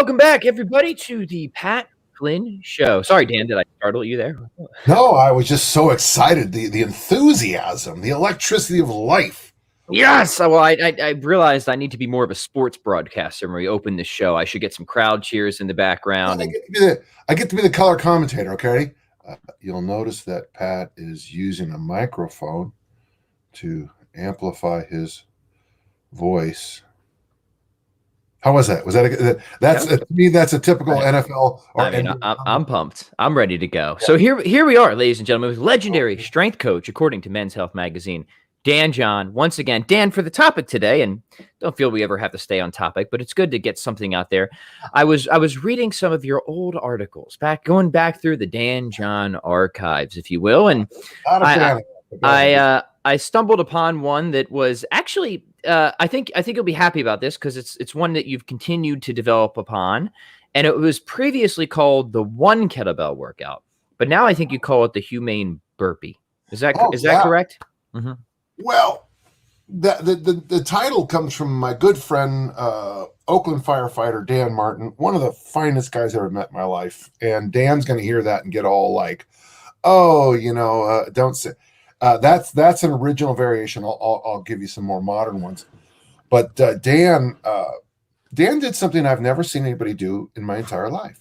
Welcome back, everybody, to the Pat Flynn Show. Sorry, Dan, did I startle you there? No, I was just so excited. The enthusiasm, the electricity of life. Yes. Well, I realized I need to be more of a sports broadcaster when we open the show. I should get some crowd cheers in the background. I get to be the color commentator, okay? You'll notice that Pat is using a microphone to amplify his voice. How was that? Was that to me? That's a typical NFL. I'm pumped. I'm ready to go. Yeah. So here we are, ladies and gentlemen, with legendary strength coach, according to Men's Health Magazine, Danjon. Once again, Dan, for the topic today, and don't feel we ever have to stay on topic, but it's good to get something out there. I was reading some of your old articles, going back through the Danjon archives, if you will, and I stumbled upon one that was actually. I think you'll be happy about this because it's one that you've continued to develop upon, and it was previously called the One-Kettlebell workout, but now I think you call it the Humane Burpee. Is that correct? Mm-hmm. Well, the title comes from my good friend, Oakland firefighter Dan Martin, one of the finest guys I ever met in my life. And Dan's going to hear that and get all like, "Oh, don't say." That's an original variation. I'll give you some more modern ones, but Dan did something I've never seen anybody do in my entire life.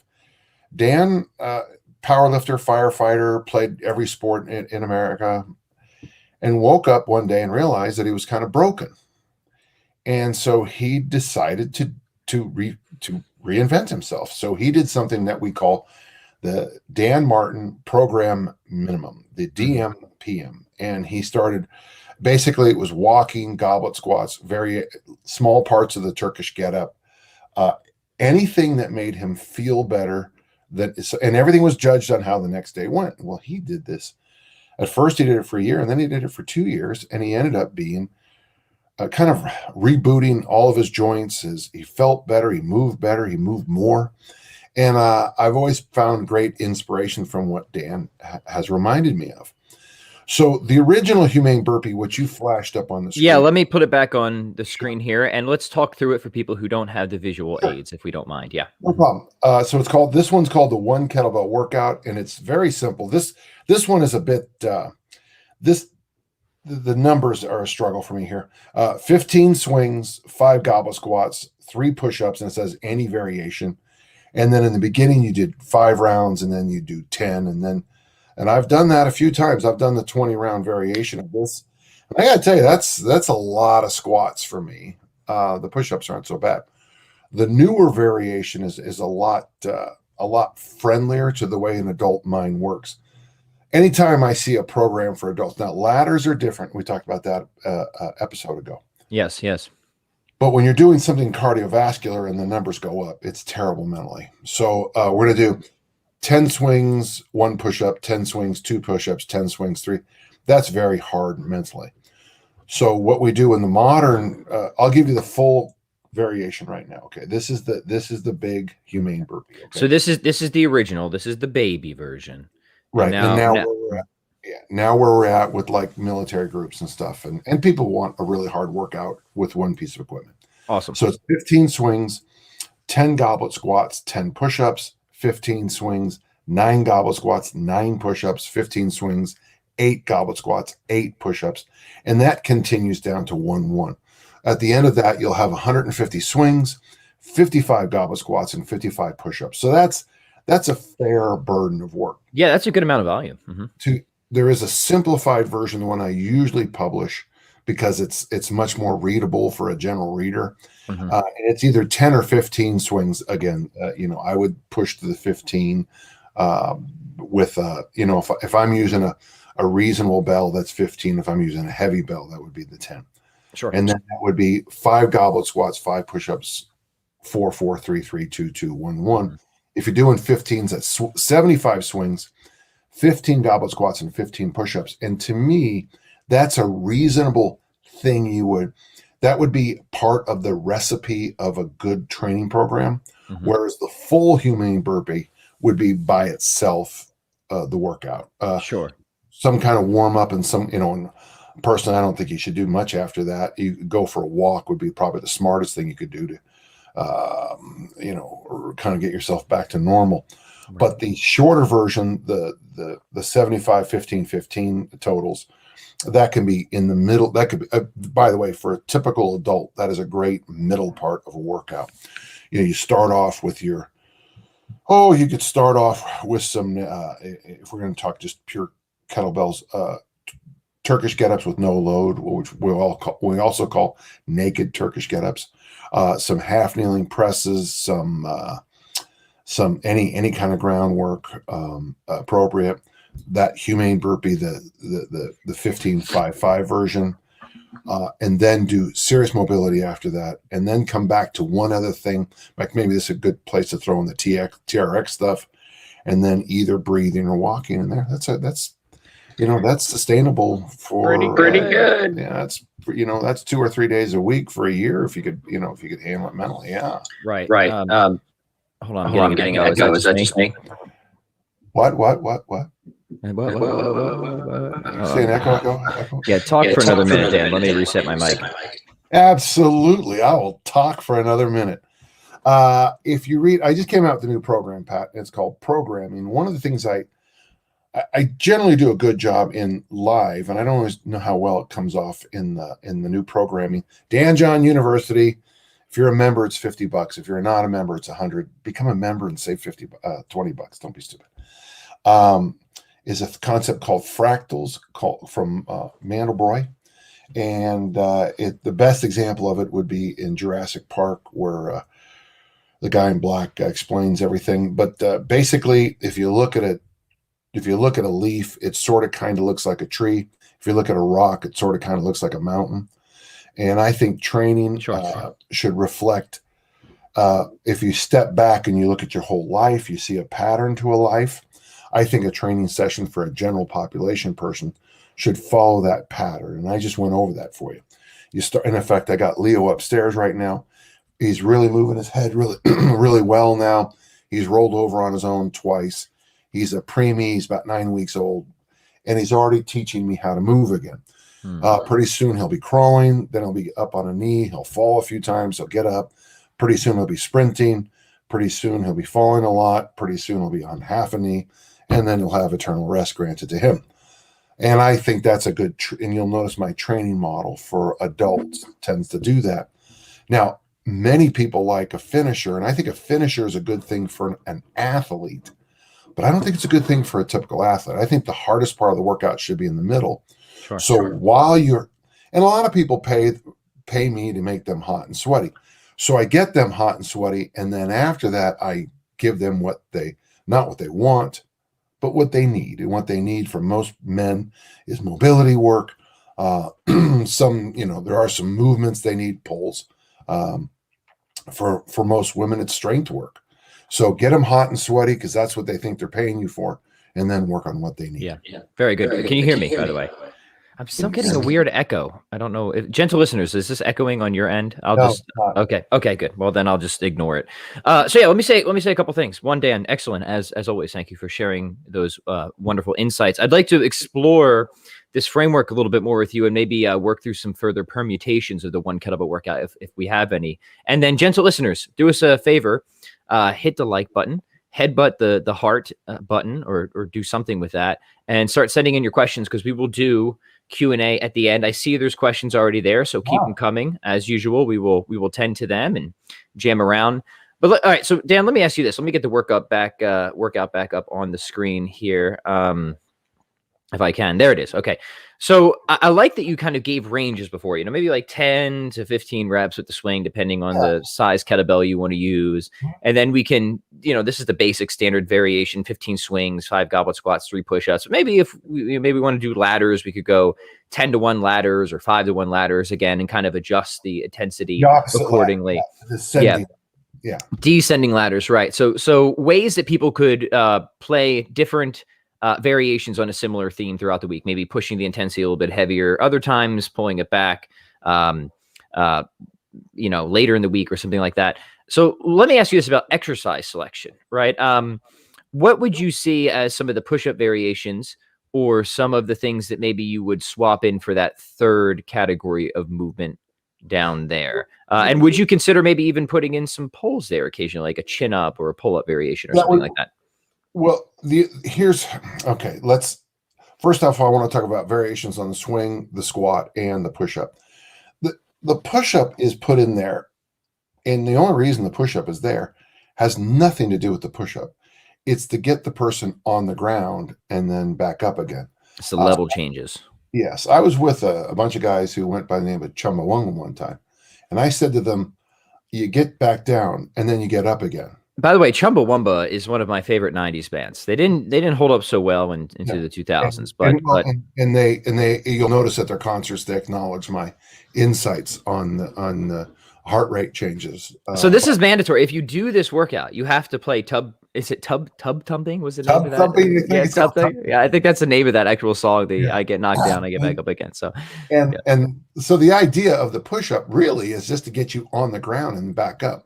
Dan, powerlifter, firefighter, played every sport in America, and woke up one day and realized that he was kind of broken, and so he decided to reinvent himself. So he did something that we call the Dan Martin Program Minimum, the DMPM. And he started, basically it was walking, goblet squats, very small parts of the Turkish get-up, anything that made him feel better, and everything was judged on how the next day went. Well, he did this. At first he did it for a year, and then he did it for 2 years, and he ended up being kind of rebooting all of his joints. He felt better, he moved better, he moved more. And I've always found great inspiration from what Dan has reminded me of. So the original Humane Burpee, which you flashed up on the screen. Yeah, let me put it back on the screen here, and let's talk through it for people who don't have the visual aids, if we don't mind. Yeah, no problem. So this one's called the One-Kettlebell workout, and it's very simple. This one is a bit. The numbers are a struggle for me here. 15 swings, 5 goblet squats, 3 push-ups, and it says any variation. And then in the beginning, you did 5 rounds, and then you do 10, and I've done that a few times. I've done the 20-round variation of this. And I got to tell you, that's a lot of squats for me. The push-ups aren't so bad. The newer variation is a lot friendlier to the way an adult mind works. Anytime I see a program for adults, now ladders are different. We talked about that episode ago. Yes. But when you're doing something cardiovascular and the numbers go up, it's terrible mentally. So we're going to do 10 swings, 1 push-up, 10 swings, 2 push-ups, 10 swings, 3. That's very hard mentally. So what we do in the modern, I'll give you the full variation right now. Okay, this is the big Humane Burpee. Okay? So this is the original. This is the baby version. Right. And now where we're at with like military groups and stuff, and people want a really hard workout with one piece of equipment. Awesome. So it's 15 swings, 10 goblet squats, 10 push-ups, 15 swings, 9 goblet squats, 9 push-ups, 15 swings, 8 goblet squats, 8 push-ups, and that continues down to 1-1. At the end of that, you'll have 150 swings, 55 goblet squats, and 55 push-ups. So that's a fair burden of work. Yeah, that's a good amount of volume. Mm-hmm. There is a simplified version, the one I usually publish, because it's much more readable for a general reader. Mm-hmm. It's either 10 or 15 swings. Again, I would push to the 15 with if I'm using a reasonable bell, that's 15. If I'm using a heavy bell, that would be the 10. Sure. And then that would be 5 goblet squats, 5 push-ups, 4, 4, 3, 3, 2, 2, 1, 1. Mm-hmm. If you're doing 15s, that's 75 swings, 15 goblet squats, and 15 push-ups. And to me, that's a reasonable thing that would be part of the recipe of a good training program, mm-hmm. whereas the full Humane Burpee would be by itself the workout. Sure. Some kind of warm-up and and personally, I don't think you should do much after that. You go for a walk would be probably the smartest thing you could do or kind of get yourself back to normal. Right. But the shorter version, the 75, 15, 15 totals, that can be in the middle. That could be, by the way, for a typical adult, that is a great middle part of a workout. You start off with you could start off with some, if we're going to talk just pure kettlebells, Turkish get-ups with no load, which we also call naked Turkish get-ups. Some half kneeling presses, some any kind of groundwork appropriate. That Humane Burpee, the 15-5-5 version, and then do serious mobility after that, and then come back to one other thing. Like maybe this is a good place to throw in the TRX stuff, and then either breathing or walking in there. That's sustainable for pretty good. Yeah, that's 2 or 3 days a week for a year if you could handle it mentally. Yeah. Right. Hold on. I'm getting an echo. Is that just me? What? Say an echo. Yeah, talk for another minute, Dan. Let me reset my mic. Absolutely. I will talk for another minute. If you read, I just came out with a new program, Pat. It's called Programming. One of the things I generally do a good job in live, and I don't always know how well it comes off in the new programming. Danjon University. If you're a member, it's $50. If you're not a member, it's $100. Become a member and save $20. Don't be stupid. Is a concept called fractals, from Mandelbrot, and the best example of it would be in Jurassic Park, where the guy in black explains everything. But basically, if you look at a leaf, it sort of kind of looks like a tree. If you look at a rock, it sort of kind of looks like a mountain. And I think training should reflect, if you step back and you look at your whole life, you see a pattern to a life. I think a training session for a general population person should follow that pattern. And I just went over that for you. In effect, I got Leo upstairs right now. He's really moving his head really, really well now. He's rolled over on his own twice. He's a preemie. He's about 9 weeks old, and he's already teaching me how to move again. Pretty soon he'll be crawling. Then he'll be up on a knee. He'll fall a few times. He'll get up. Pretty soon he'll be sprinting. Pretty soon he'll be falling a lot. Pretty soon he'll be on half a knee, and then he'll have eternal rest granted to him. And I think that's a good, and you'll notice my training model for adults tends to do that. Now, many people like a finisher, and I think a finisher is a good thing for an athlete, but I don't think it's a good thing for a typical athlete. I think the hardest part of the workout should be in the middle. While you're, and a lot of people pay me to make them hot and sweaty. So I get them hot and sweaty, and then after that, I give them not what they want, but what they need. And what they need for most men is mobility work. There are some movements they need, pulls. For most women, it's strength work. So get them hot and sweaty, because that's what they think they're paying you for, and then work on what they need. Yeah. Very good. Can you hear me, by the way? I'm still getting a weird echo. I don't know. Gentle listeners, is this echoing on your end? Okay, good. Well, then I'll just ignore it. Let me say a couple things. One, Dan, excellent. As always, thank you for sharing those wonderful insights. I'd like to explore this framework a little bit more with you, and maybe work through some further permutations of the one kettlebell workout if we have any. And then, gentle listeners, do us a favor, hit the like button, headbutt the heart button, or do something with that, and start sending in your questions, because we will do Q&A at the end. I see there's questions already there, so keep them coming. As usual, we will tend to them and jam around. But all right, so Dan, let me ask you this. Let me get the workout back up on the screen here. If I can. There it is. Okay. So I like that you kind of gave ranges before, maybe like 10 to 15 reps with the swing, depending on the size kettlebell you want to use. And then we can, this is the basic standard variation, 15 swings, 5 goblet squats, 3 push-ups. Maybe if we want to do ladders, we could go 10-to-1 ladders or 5-to-1 ladders again, and kind of adjust the intensity accordingly. Descending ladders. Right. So ways that people could play different variations on a similar theme throughout the week, maybe pushing the intensity a little bit heavier, other times pulling it back, later in the week or something like that. So let me ask you this about exercise selection, right? What would you see as some of the push-up variations, or some of the things that maybe you would swap in for that third category of movement down there. And would you consider maybe even putting in some pulls there occasionally, like a chin up or a pull up variation or something like that? Well, okay. First off, I want to talk about variations on the swing, the squat, and the push up. The push up is put in there, and the only reason the push up is there has nothing to do with the push up. It's to get the person on the ground and then back up again. It's the level changes. Yes. I was with a bunch of guys who went by the name of Chumbawamba one time. And I said to them, you get back down and then you get up again. By the way, Chumbawamba is one of my favorite 90s bands. They didn't hold up so well into the 2000s, and they you'll notice at their concerts they acknowledge my insights on the heart rate changes. So this is mandatory. If you do this workout, you have to play tub. Is it tub thumping? Was it tub thumping? Yeah, tub thumping. Yeah, I think that's the name of that actual song. I get knocked down, I get back up again. So and so the idea of the push-up really is just to get you on the ground and back up.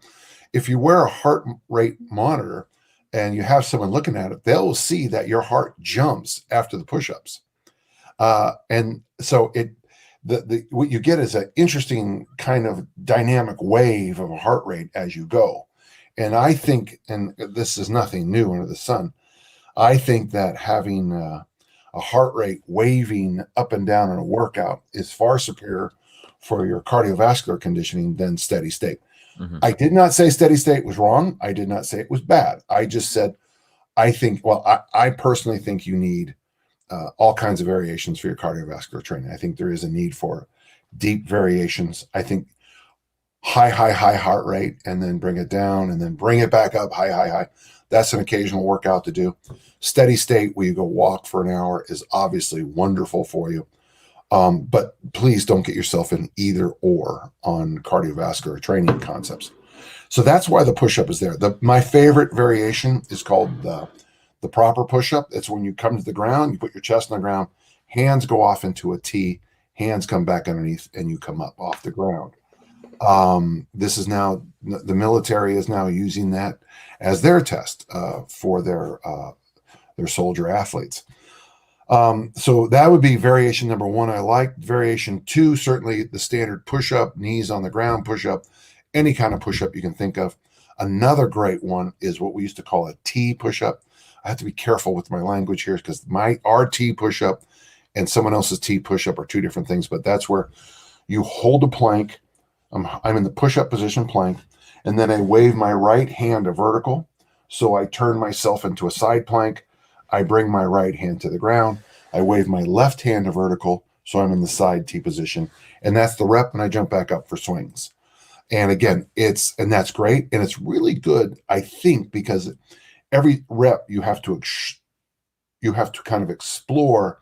If you wear a heart rate monitor and you have someone looking at it, they'll see that your heart jumps after the push-ups. And so what you get is an interesting kind of dynamic wave of a heart rate as you go. And I think, and this is nothing new under the sun, I think that having a heart rate waving up and down in a workout is far superior for your cardiovascular conditioning than steady state. Mm-hmm. I did not say steady state was wrong. I did not say it was bad. I just said, I personally think you need all kinds of variations for your cardiovascular training. I think there is a need for deep variations. I think high heart rate and then bring it down and then bring it back up, high. That's an occasional workout to do. Steady state where you go walk for an hour is obviously wonderful for you. But please don't get yourself in either or on cardiovascular training concepts. So that's why the push-up is there. My favorite variation is called the proper push-up. It's when you come to the ground, you put your chest on the ground, hands go off into a T, hands come back underneath, and you come up off the ground. This is now, the military is now using that as their test for their soldier athletes. So that would be variation number one. I like variation two, certainly the standard push-up, knees on the ground push-up, any kind of push-up you can think of. Another great one is what we used to call a T push-up. I have to be careful with my language here because our T push-up and someone else's T push-up are two different things, but that's where you hold a plank. I'm in the push-up position plank, and then I wave my right hand to vertical. So I turn myself into a side plank. I bring my right hand to the ground. I wave my left hand to vertical. So I'm in the side T position. And that's the rep, and I jump back up for swings. And again, that's great. And it's really good, I think, because every rep you have to kind of explore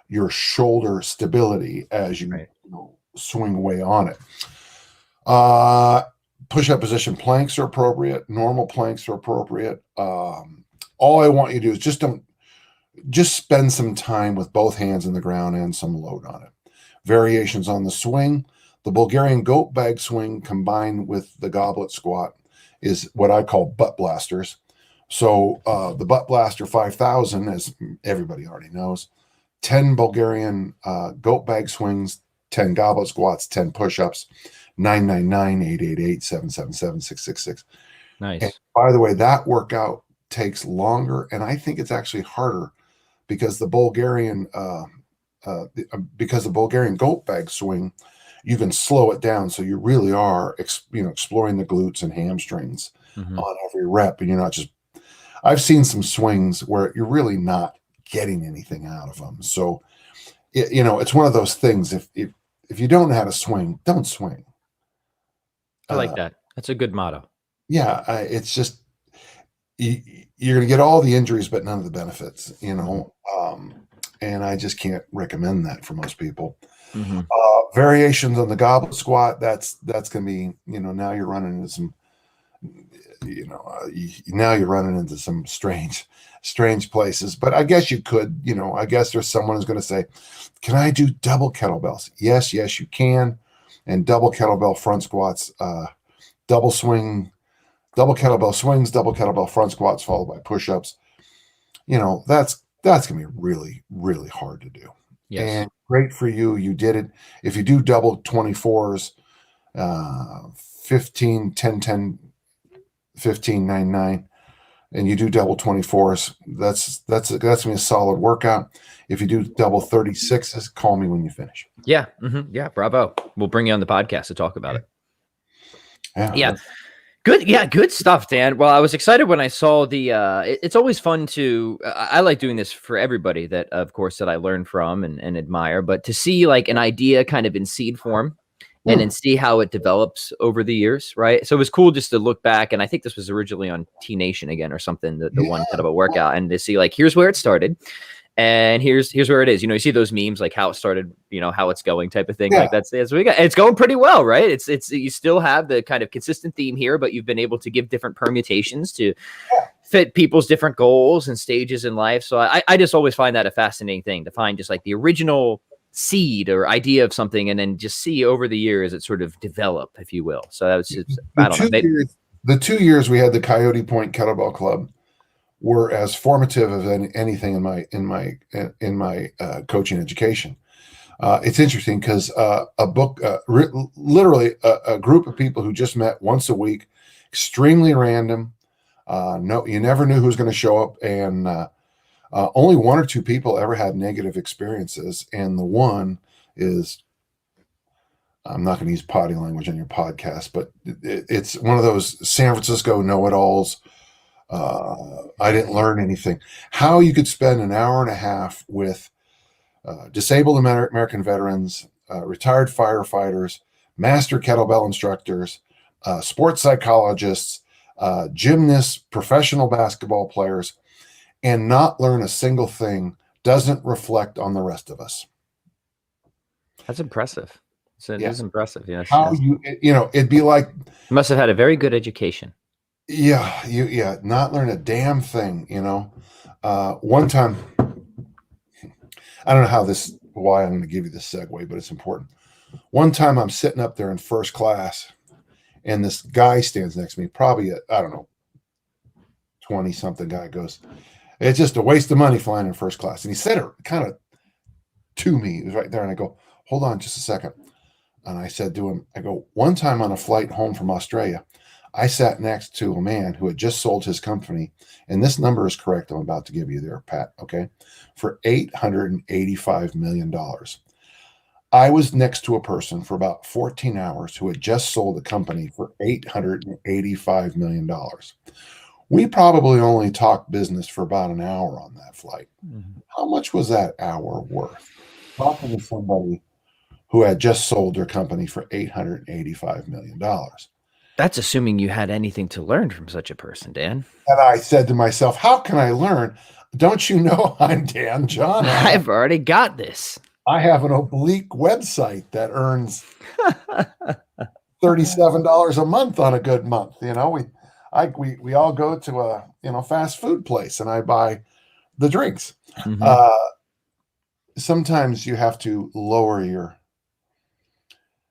your shoulder stability as you, swing away on it. Push-up position planks are appropriate. Normal planks are appropriate. All I want you to do is just spend some time with both hands in the ground and some load on it. Variations on the swing. The Bulgarian goat bag swing combined with the goblet squat is what I call butt blasters. So the butt blaster 5,000, as everybody already knows, 10 Bulgarian goat bag swings, 10 goblet squats, 10 push-ups, 999-888-777-666. Nice. And by the way, that workout takes longer, and I think it's actually harder because the Bulgarian goat bag swing, you can slow it down, so you really are exploring the glutes and hamstrings on every rep, and you're not just. I've seen some swings where you're really not getting anything out of them. So, it's one of those things. If you don't know how to swing, don't swing. I like that. That's a good motto. Yeah, it's just you're going to get all the injuries, but none of the benefits. And I just can't recommend that for most people. Mm-hmm. Variations on the goblet squat. That's going to be now you're running into some. Now you're running into some strange places. But I guess you could. I guess there's someone who's going to say, "Can I do double kettlebells?" Yes, you can. And double kettlebell front squats, double kettlebell swings, double kettlebell front squats followed by push-ups. That's going to be really, really hard to do. Yes. And great for you. You did it. If you do double 24s, 15, 10, 10, 15, 9, 9, and you do double 24s, that's going to be a solid workout. If you do double 36s, call me when you finish. Yeah. Yeah. Bravo. We'll bring you on the podcast to talk about it. Yeah. Good. Yeah. Good stuff, Dan. Well, I was excited when I saw the, it's always fun to, I like doing this for everybody that, of course, that I learn from and admire, but to see like an idea kind of in seed form and then see how it develops over the years. Right. So it was cool just to look back. And I think this was originally on T Nation again or something, the one kind of a workout, and to see like, here's where it started. And here's where it is. You see those memes, like how it started, how it's going type of thing. Like that's what we got. It's going pretty well, right? It's you still have the kind of consistent theme here, but you've been able to give different permutations to fit people's different goals and stages in life. So I just always find that a fascinating thing, to find just like the original seed or idea of something and then just see over the years it sort of develop, if you will. So that was just, I don't know. The 2 years we had the Coyote Point Kettlebell Club were as formative as anything in my coaching education. It's interesting because literally a group of people who just met once a week, extremely random. No, you never knew who was going to show up, and only one or two people ever had negative experiences. And the one is, I'm not going to use potty language on your podcast, but it's one of those San Francisco know-it-alls. I didn't learn anything. How you could spend an hour and a half with disabled American veterans, retired firefighters, master kettlebell instructors, sports psychologists, gymnasts, professional basketball players, and not learn a single thing doesn't reflect on the rest of us. That's impressive. So it is impressive. Yes. How it'd be like, you must have had a very good education. Yeah, not learn a damn thing, One time, I don't know why I'm going to give you this segue, but it's important. One time I'm sitting up there in first class, and this guy stands next to me, probably, 20-something guy, goes, "It's just a waste of money flying in first class." And he said it kind of to me. He was right there, and I go, "Hold on just a second." And I said to him, "One time on a flight home from Australia, I sat next to a man who had just sold his company, and this number is correct, I'm about to give you there, Pat, okay, for $885 million. I was next to a person for about 14 hours who had just sold the company for $885 million. We probably only talked business for about an hour on that flight. Mm-hmm. How much was that hour worth? Talking to somebody who had just sold their company for $885 million. That's assuming you had anything to learn from such a person, Dan. And I said to myself, how can I learn? Don't you know I'm Danjon? I've already got this. I have an oblique website that earns $37 a month on a good month. We all go to a fast food place and I buy the drinks. Mm-hmm. Sometimes you have to lower your,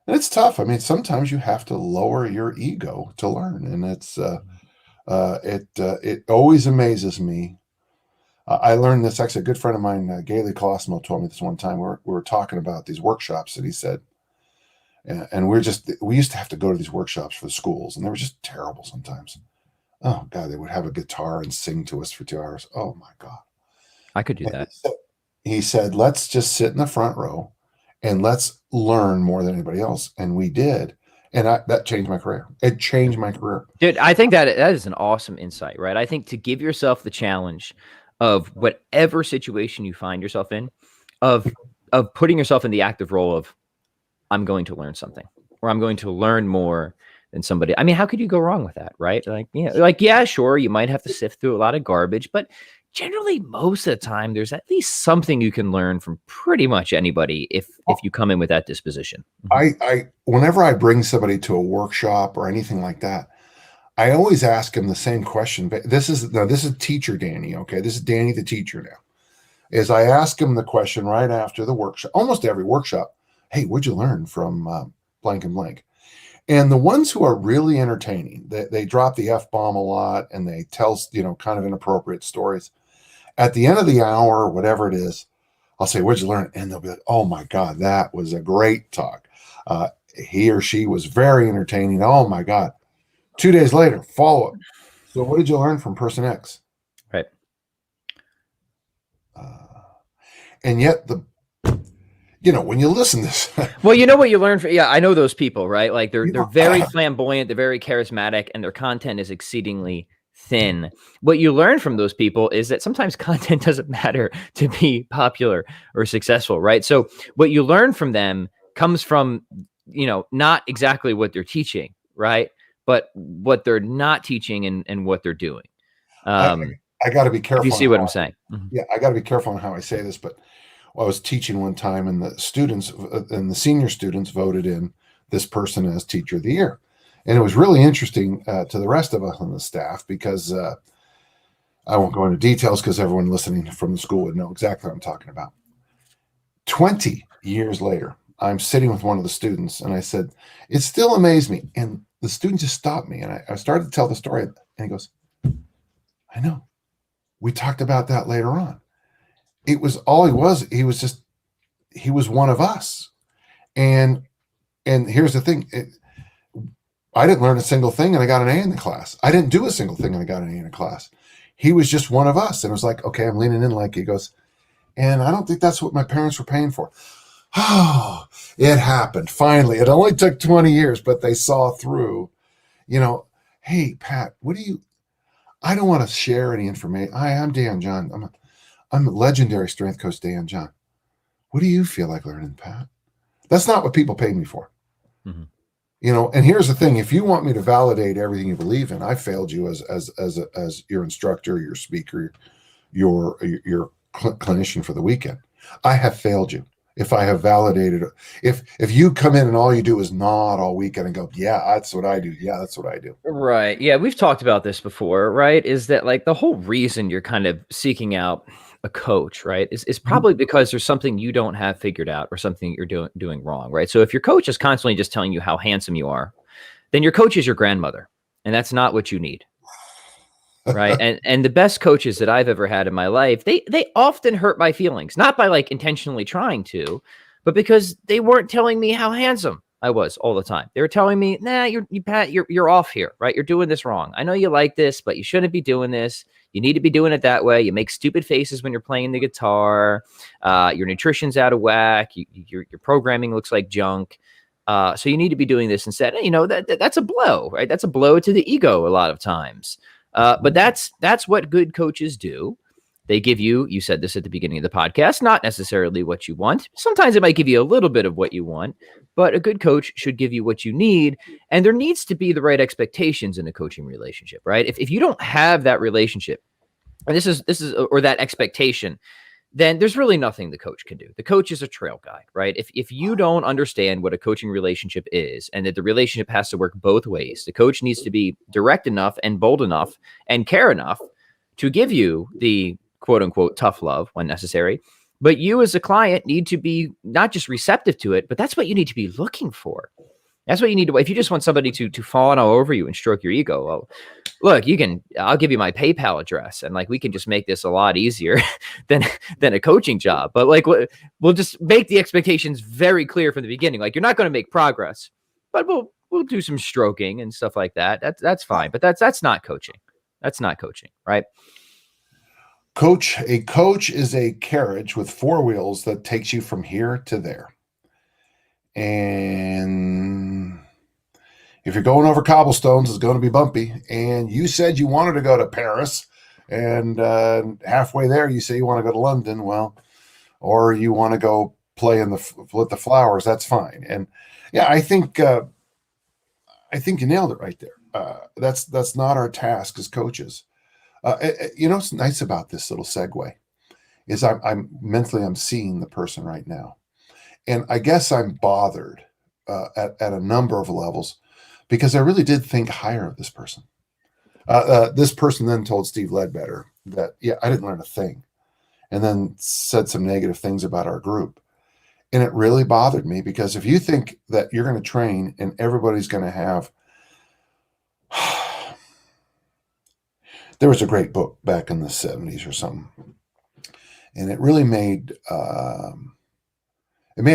and it's tough. I mean, sometimes you have to lower your ego to learn, and it always amazes me. I learned this, actually, a good friend of mine, Gailey Colosimo, told me this one time. We were talking about these workshops that he said, and we used to have to go to these workshops for the schools, and they were just terrible sometimes. Oh God, they would have a guitar and sing to us for 2 hours. Oh my God, I could do that. He said, let's just sit in the front row and let's learn more than anybody else. And we did. And that changed my career. It changed my career. Dude, I think that is an awesome insight, right? I think to give yourself the challenge of whatever situation you find yourself in, of putting yourself in the active role of, I'm going to learn something, or I'm going to learn more than somebody. I mean, how could you go wrong with that, right? Yeah, sure, you might have to sift through a lot of garbage, but generally, most of the time, there's at least something you can learn from pretty much anybody if you come in with that disposition. Whenever I bring somebody to a workshop or anything like that, I always ask them the same question. But this is teacher Danny, okay? This is Danny the teacher now. Is I ask him the question right after the workshop, almost every workshop. Hey, what'd you learn from blank and blank? And the ones who are really entertaining, they drop the F-bomb a lot and they tell, kind of inappropriate stories. At the end of the hour, or whatever it is, I'll say, what'd you learn? And they'll be like, oh my God, that was a great talk. he or she was very entertaining. Oh my God. 2 days later, follow up. So what did you learn from person X? Right. And yet when you listen to this. Well, you know what you learn from, I know those people, right? Like they're very flamboyant, they're very charismatic, and their content is exceedingly thin. What you learn from those people is that sometimes content doesn't matter to be popular or successful, right? So what you learn from them comes from, not exactly what they're teaching, right? But what they're not teaching and what they're doing. I got to be careful. You see what I'm saying? Yeah, I got to be careful on how I say this, but I was teaching one time, and the students and the senior students voted in this person as teacher of the year. And it was really interesting to the rest of us on the staff, because I won't go into details because everyone listening from the school would know exactly what I'm talking about. 20 years later, I'm sitting with one of the students, and I said, it still amazed me. And the student just stopped me, and I started to tell the story, and he goes, I know. We talked about that later on. It was all he was. He was one of us. And here's the thing. I didn't learn a single thing and I got an A in the class. I didn't do a single thing and I got an A in the class. He was just one of us. And it was like, okay, I'm leaning in, like he goes, and I don't think that's what my parents were paying for. Oh, it happened. Finally, it only took 20 years, but they saw through, hey, Pat, I don't want to share any information. Hi, I'm Danjon. I'm a legendary strength coach, Danjon. What do you feel like learning, Pat? That's not what people pay me for. Mm-hmm. And here's the thing. If you want me to validate everything you believe in, I failed you as your instructor, your speaker, your clinician for the weekend. I have failed you. If I have validated, if you come in and all you do is nod all weekend and go, yeah, that's what I do. Yeah, that's what I do. Right. Yeah. We've talked about this before, right? Is that like the whole reason you're kind of seeking out a coach, right? Is probably because there's something you don't have figured out or something you're doing wrong, right? So if your coach is constantly just telling you how handsome you are, then your coach is your grandmother, and that's not what you need. Right. And the best coaches that I've ever had in my life, they often hurt my feelings, not by like intentionally trying to, but because they weren't telling me how handsome I was all the time. They were telling me, nah, Pat, you're off here, right? You're doing this wrong. I know you like this, but you shouldn't be doing this. You need to be doing it that way. You make stupid faces when you're playing the guitar. Your nutrition's out of whack. Your programming looks like junk. So you need to be doing this instead. And, that's a blow, right? That's a blow to the ego a lot of times. But that's what good coaches do. They give you said this at the beginning of the podcast, not necessarily what you want. Sometimes it might give you a little bit of what you want, but a good coach should give you what you need. And there needs to be the right expectations in a coaching relationship, right? If you don't have that relationship, and this is or that expectation, then there's really nothing the coach can do. The coach is a trail guide, right? If you don't understand what a coaching relationship is and that the relationship has to work both ways, the coach needs to be direct enough and bold enough and care enough to give you the quote unquote tough love when necessary. But you as a client need to be not just receptive to it, but that's what you need to be looking for. That's what you need to. If you just want somebody to fawn all over you and stroke your ego, well, look, I'll give you my PayPal address, and like we can just make this a lot easier than a coaching job. But like we'll just make the expectations very clear from the beginning. Like you're not going to make progress, but we'll do some stroking and stuff like that. That's fine. But that's not coaching. That's not coaching, right? A coach is a carriage with four wheels that takes you from here to there. And if you're going over cobblestones, it's going to be bumpy. And you said you wanted to go to Paris, and halfway there, you say you want to go to London. Well, or you want to go play with the flowers. That's fine. And yeah, I think you nailed it right there. That's not our task as coaches. What's nice about this little segue is I'm seeing the person right now. And I guess I'm bothered at a number of levels because I really did think higher of this person. This person then told Steve Ledbetter that, I didn't learn a thing, and then said some negative things about our group. And it really bothered me because if you think that you're going to train and everybody's going to have, there was a great book back in the 70s or something, and it really made a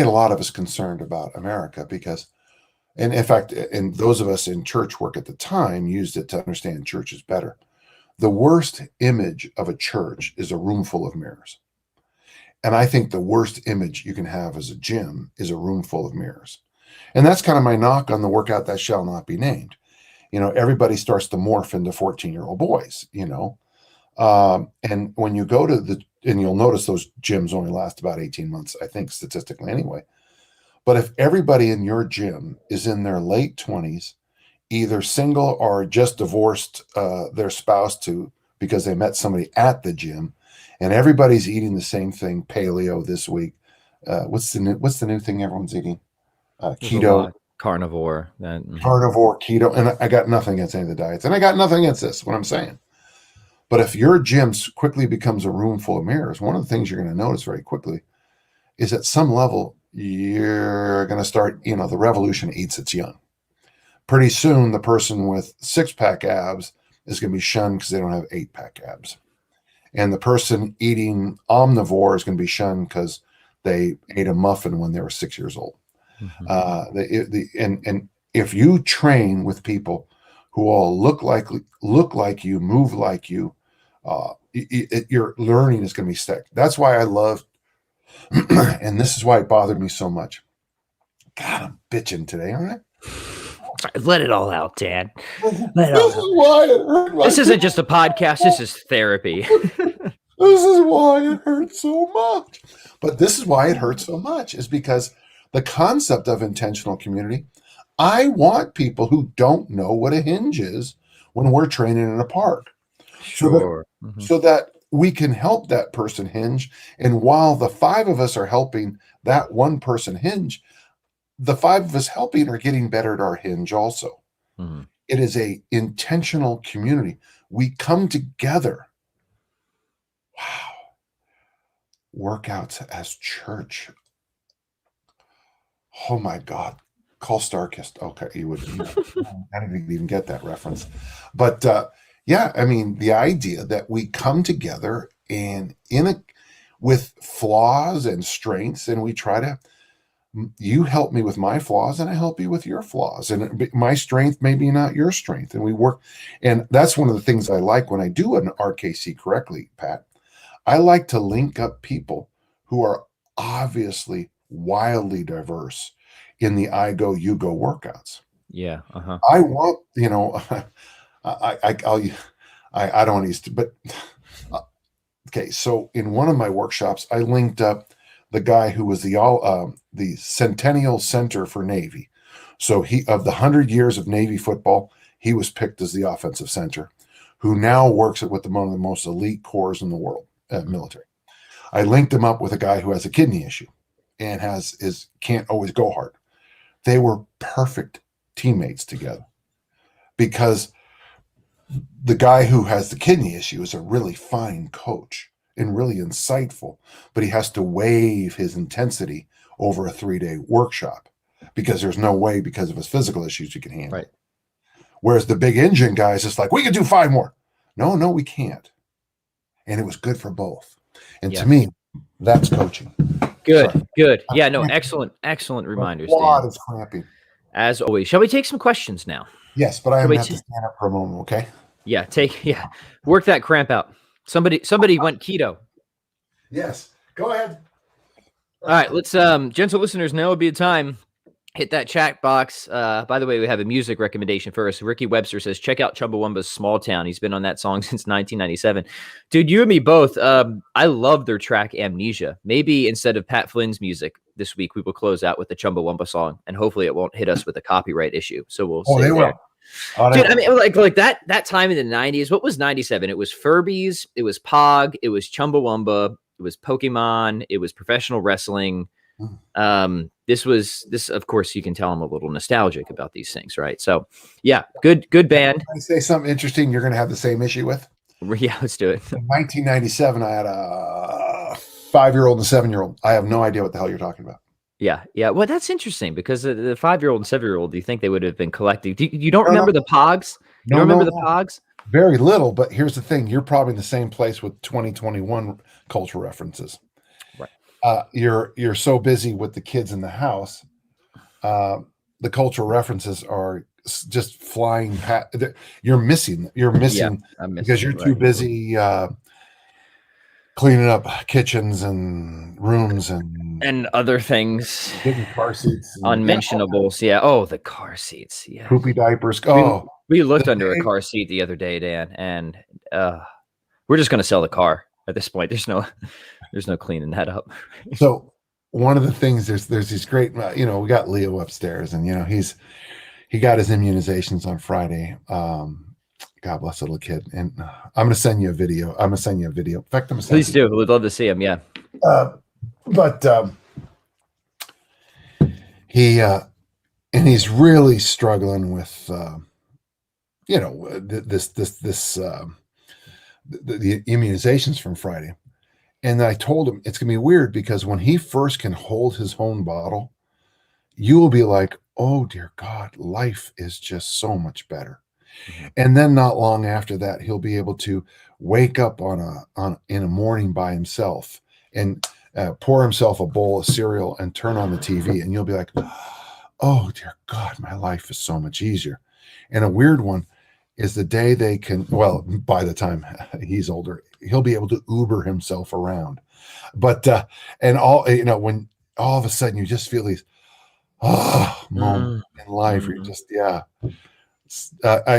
lot of us concerned about America because And in fact, and those of us in church work at the time used it to understand churches better. The worst image of a church is a room full of mirrors. And I think the worst image you can have as a gym is a room full of mirrors. And that's kind of my knock on the workout that shall not be named. Everybody starts to morph into 14-year-old boys, and when you go to and you'll notice those gyms only last about 18 months, I think, statistically anyway. But if everybody in your gym is in their late 20s, either single or just divorced their spouse because they met somebody at the gym, and everybody's eating the same thing, paleo this week. What's the new thing everyone's eating? Keto, carnivore, keto. And I got nothing against any of the diets, and I got nothing against this, what I'm saying. But if your gym quickly becomes a room full of mirrors, one of the things you're going to notice very quickly is at some level, you're going to start, the revolution eats its young. Pretty soon, the person with 6-pack abs is going to be shunned because they don't have 8-pack abs. And the person eating omnivore is going to be shunned because they ate a muffin when they were 6 years old. And if you train with people who all look like you, move like you, your learning is going to be stacked. That's why I love, and this is why it bothered me so much. God, I'm bitching today, aren't I? Let it all out, Dad. This isn't just a podcast. This is therapy. This is why it hurts so much. But this is why it hurts so much is because the concept of intentional community, I want people who don't know what a hinge is when we're training in a park. Sure. So that we can help that person hinge. And while the 5 of us are helping that one person hinge, the 5 of us helping are getting better at our hinge also. It is a intentional community. We come together. Wow. Workouts as church. Oh my God. Call Starkist. Okay, you would. I didn't even get that reference. But yeah, I mean, the idea that we come together and with flaws and strengths, and we try to, you help me with my flaws and I help you with your flaws, and my strength may be not your strength, and we work. And that's one of the things I like when I do an RKC correctly, Pat. I like to link up people who are obviously wildly diverse in the I go, you go workouts. Yeah. I want, I don't want to, but okay. So in one of my workshops, I linked up the guy who was the Centennial Center for Navy. So of the 100 years of Navy football, he was picked as the offensive center, who now works with one of the most elite corps in the world, military. I linked him up with a guy who has a kidney issue and can't always go hard. They were perfect teammates together because the guy who has the kidney issue is a really fine coach and really insightful, but he has to waive his intensity over a 3-day workshop because there's no way, because of his physical issues, you can handle it. Whereas the big engine guy is just like, we can do 5 more. No, we can't. And it was good for both. And to me, that's coaching. Good. Yeah, no, excellent reminders, Dan. Is cramping. As always. Shall we take some questions now? Yes, but I have to stand up for a moment, okay? Yeah, work that cramp out. Somebody went keto. Yes, go ahead. All right, let's gentle listeners, now would be the time. Hit that chat box. By the way, we have a music recommendation first. Ricky Webster says, check out Chumbawamba's Small Town. He's been on that song since 1997. Dude, you and me both. I love their track Amnesia. Maybe instead of Pat Flynn's music this week, we will close out with the Chumbawamba song, and hopefully it won't hit us with a copyright issue. So we'll see. They will. Dude, I mean, like that time in the 90s, what was 97? It was Furbies, it was Pog, it was Chumbawamba, it was Pokemon, it was professional wrestling. This, of course, you can tell I'm a little nostalgic about these things, right? So yeah, good band. Can I say something interesting you're going to have the same issue with? Yeah, let's do it. In 1997, I had a 5-year-old and a 7-year-old. I have no idea what the hell you're talking about. Yeah. Well, that's interesting because the 5-year-old and 7-year-old, do you think they would have been collecting? You don't remember the Pogs? You don't remember the Pogs? Very little, but here's the thing. You're probably in the same place with 2021 cultural references. Right. You're so busy with the kids in the house. the cultural references are just flying past. You're missing because you're too busy cleaning up kitchens and rooms and other things, getting car seats, unmentionables. Yeah. Oh, the car seats. Yeah. Poopy diapers. We looked under a car seat the other day, Dan, and we're just going to sell the car at this point. There's no cleaning that up. So one of the things, there's these great, we got Leo upstairs, and he got his immunizations on Friday. God bless the little kid. And I'm going to send you a video. In fact, Please do. We'd love to see him. Yeah. He's really struggling with, the immunizations from Friday. And I told him it's going to be weird because when he first can hold his own bottle, you will be like, oh dear God, life is just so much better. Mm-hmm. And then not long after that, he'll be able to wake up in a morning by himself and pour himself a bowl of cereal and turn on the TV, and you'll be like, oh dear God, my life is so much easier. And a weird one is the day they can, well, by the time he's older, he'll be able to Uber himself around. But and when all of a sudden you just feel these moments in life where you just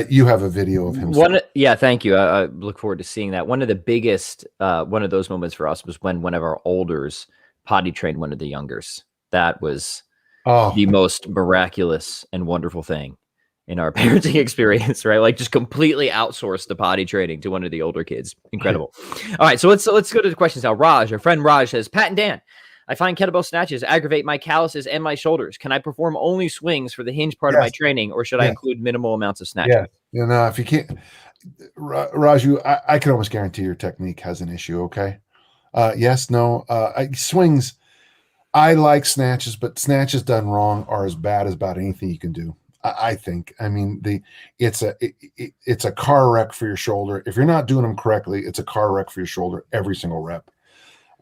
you have a video of him. Thank you. I look forward to seeing that. One of the biggest one of those moments for us was when one of our olders potty trained one of the youngers. That was the most miraculous and wonderful thing in our parenting experience, right? Like just completely outsourced the potty training to one of the older kids. Incredible. All right, so let's go to the questions now. Raj, our friend Raj says, Pat and Dan, I find kettlebell snatches aggravate my calluses and my shoulders. Can I perform only swings for the hinge part of my training, or should I include minimal amounts of snatches? Yeah, if you can't, Raju, I can almost guarantee your technique has an issue. Okay. Yes, no, swings. I like snatches, but snatches done wrong are as bad as about anything you can do. I think. I mean, it's a car wreck for your shoulder. If you're not doing them correctly, it's a car wreck for your shoulder every single rep.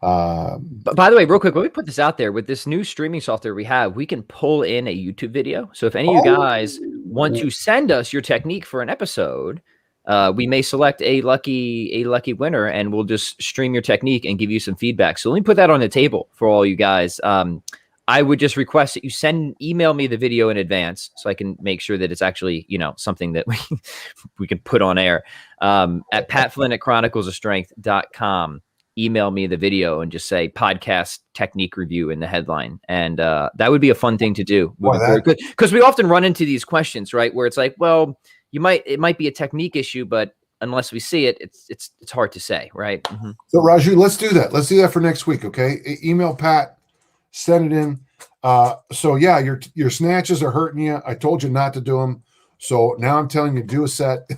But by the way, real quick, let me put this out there. With this new streaming software we have, we can pull in a YouTube video. So if any of you guys want to send us your technique for an episode, we may select a lucky winner, and we'll just stream your technique and give you some feedback. So let me put that on the table for all you guys. I would just request that you email me the video in advance so I can make sure that it's actually, something that we can put on air. At patflynn@chroniclesofstrength.com. Email me the video and just say podcast technique review in the headline. And that would be a fun thing to do. Because we often run into these questions, right? Where it's like, well, it might be a technique issue, but unless we see it, it's hard to say, right? Mm-hmm. So Raju, let's do that. Let's do that for next week. Okay. Email Pat, send it in. So yeah, your snatches are hurting you. I told you not to do them. So now I'm telling you, do a set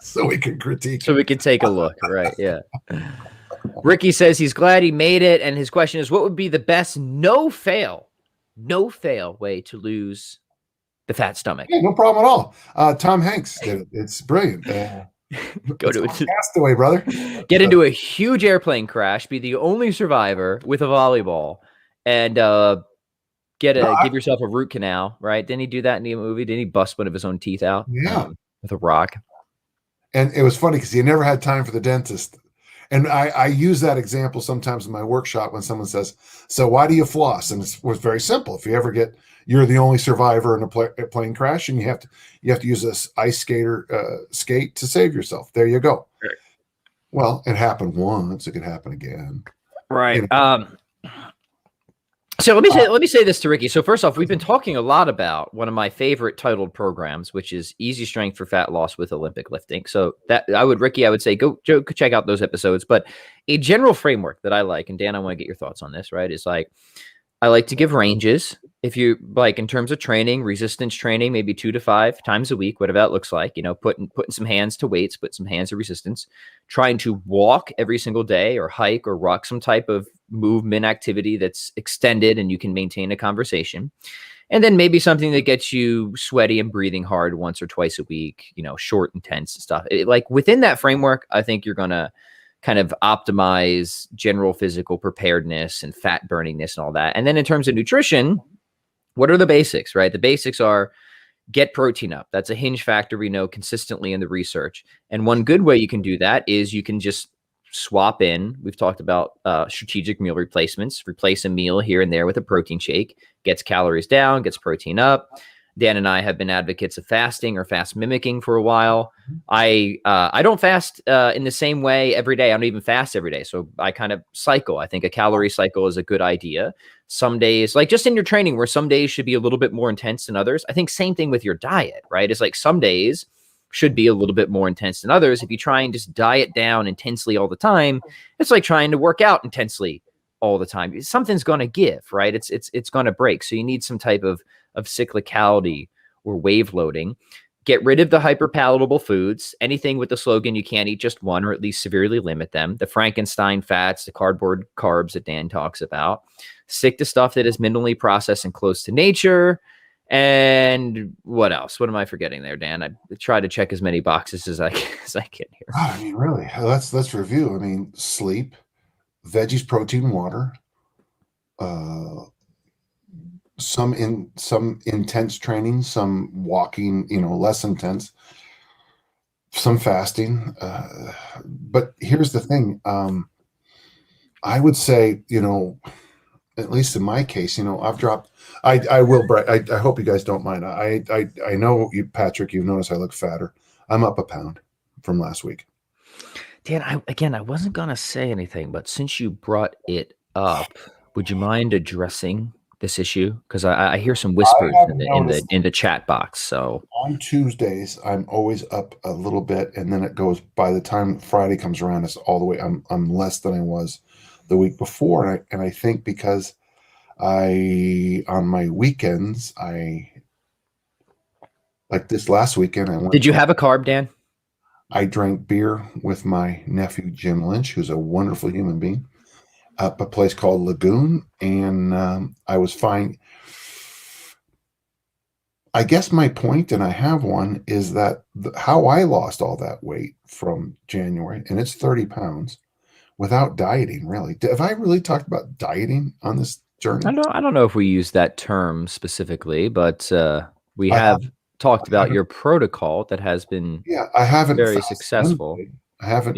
so we can critique. So we can take a look. Right. Yeah. Ricky says he's glad he made it. And his question is, what would be the best no fail way to lose the fat stomach? Yeah, no problem at all. Tom Hanks did it. It's brilliant. Go to Castaway, brother. Get into a huge airplane crash, be the only survivor with a volleyball, and give yourself a root canal, right? Didn't he do that in the movie? Didn't he bust one of his own teeth out? Yeah. With a rock. And it was funny because he never had time for the dentist. And I use that example sometimes in my workshop when someone says, so why do you floss? And it was very simple. If you ever you're the only survivor in a plane crash, and you have to use this ice skate to save yourself. There you go. Right. Well, it happened once. It could happen again. Right. So let me say this to Ricky. So first off, we've been talking a lot about one of my favorite titled programs, which is Easy Strength for Fat Loss with Olympic Lifting. So I would say go check out those episodes. But a general framework that I like, and Dan, I want to get your thoughts on this, right? Is like, I like to give ranges. If you like, in terms of training, resistance training, maybe 2 to 5 times a week, whatever that looks like, putting some hands to weights, put some hands to resistance, trying to walk every single day or hike or rock some type of movement activity that's extended and you can maintain a conversation. And then maybe something that gets you sweaty and breathing hard once or twice a week, short, intense stuff. Like within that framework, I think you're going to kind of optimize general physical preparedness and fat burningness and all that. And then in terms of nutrition, What are the basics, right? The basics are get protein up. That's a hinge factor we know consistently in the research. And one good way you can do that is you can just swap in. We've talked about strategic meal replacements. Replace a meal here and there with a protein shake. Gets calories down, gets protein up. Dan and I have been advocates of fasting or fast mimicking for a while. I don't fast in the same way every day. I don't even fast every day. So I kind of cycle. I think a calorie cycle is a good idea. Some days, like just in your training, where some days should be a little bit more intense than others. I think same thing with your diet, right? It's like some days should be a little bit more intense than others. If you try and just diet down intensely all the time, it's like trying to work out intensely all the time. Something's going to give, right? It's going to break. So you need some type of cyclicality or wave loading. Get rid of the hyperpalatable foods, anything with the slogan, you can't eat just one, or at least severely limit them. The Frankenstein fats, the cardboard carbs that Dan talks about. Stick to stuff that is minimally processed and close to nature. And what else? What am I forgetting there, Dan? I try to check as many boxes as I can here. I mean, really, let's review. I mean, sleep, veggies, protein, water, some intense training, some walking, less intense, some fasting. But here's the thing. I would say, at least in my case, I've dropped, I will, I hope you guys don't mind. I know you, Patrick, you've noticed I look fatter. I'm up a pound from last week. Dan, I wasn't going to say anything, but since you brought it up, would you mind addressing this issue? Because I hear some whispers in the chat box. So on Tuesdays, I'm always up a little bit, and then it goes. By the time Friday comes around, it's all the way. I'm less than I was the week before, and I think because on my weekends, like this last weekend, Did you have a carb, Dan? I drank beer with my nephew Jim Lynch, who's a wonderful human being, up a place called Lagoon, and I was fine. I guess my point, and I have one, is that how I lost all that weight from January, and it's 30 pounds, without dieting, really. Have I really talked about dieting on this journey? I don't know if we use that term specifically, but we have talked about your protocol that has been I haven't very successful. I haven't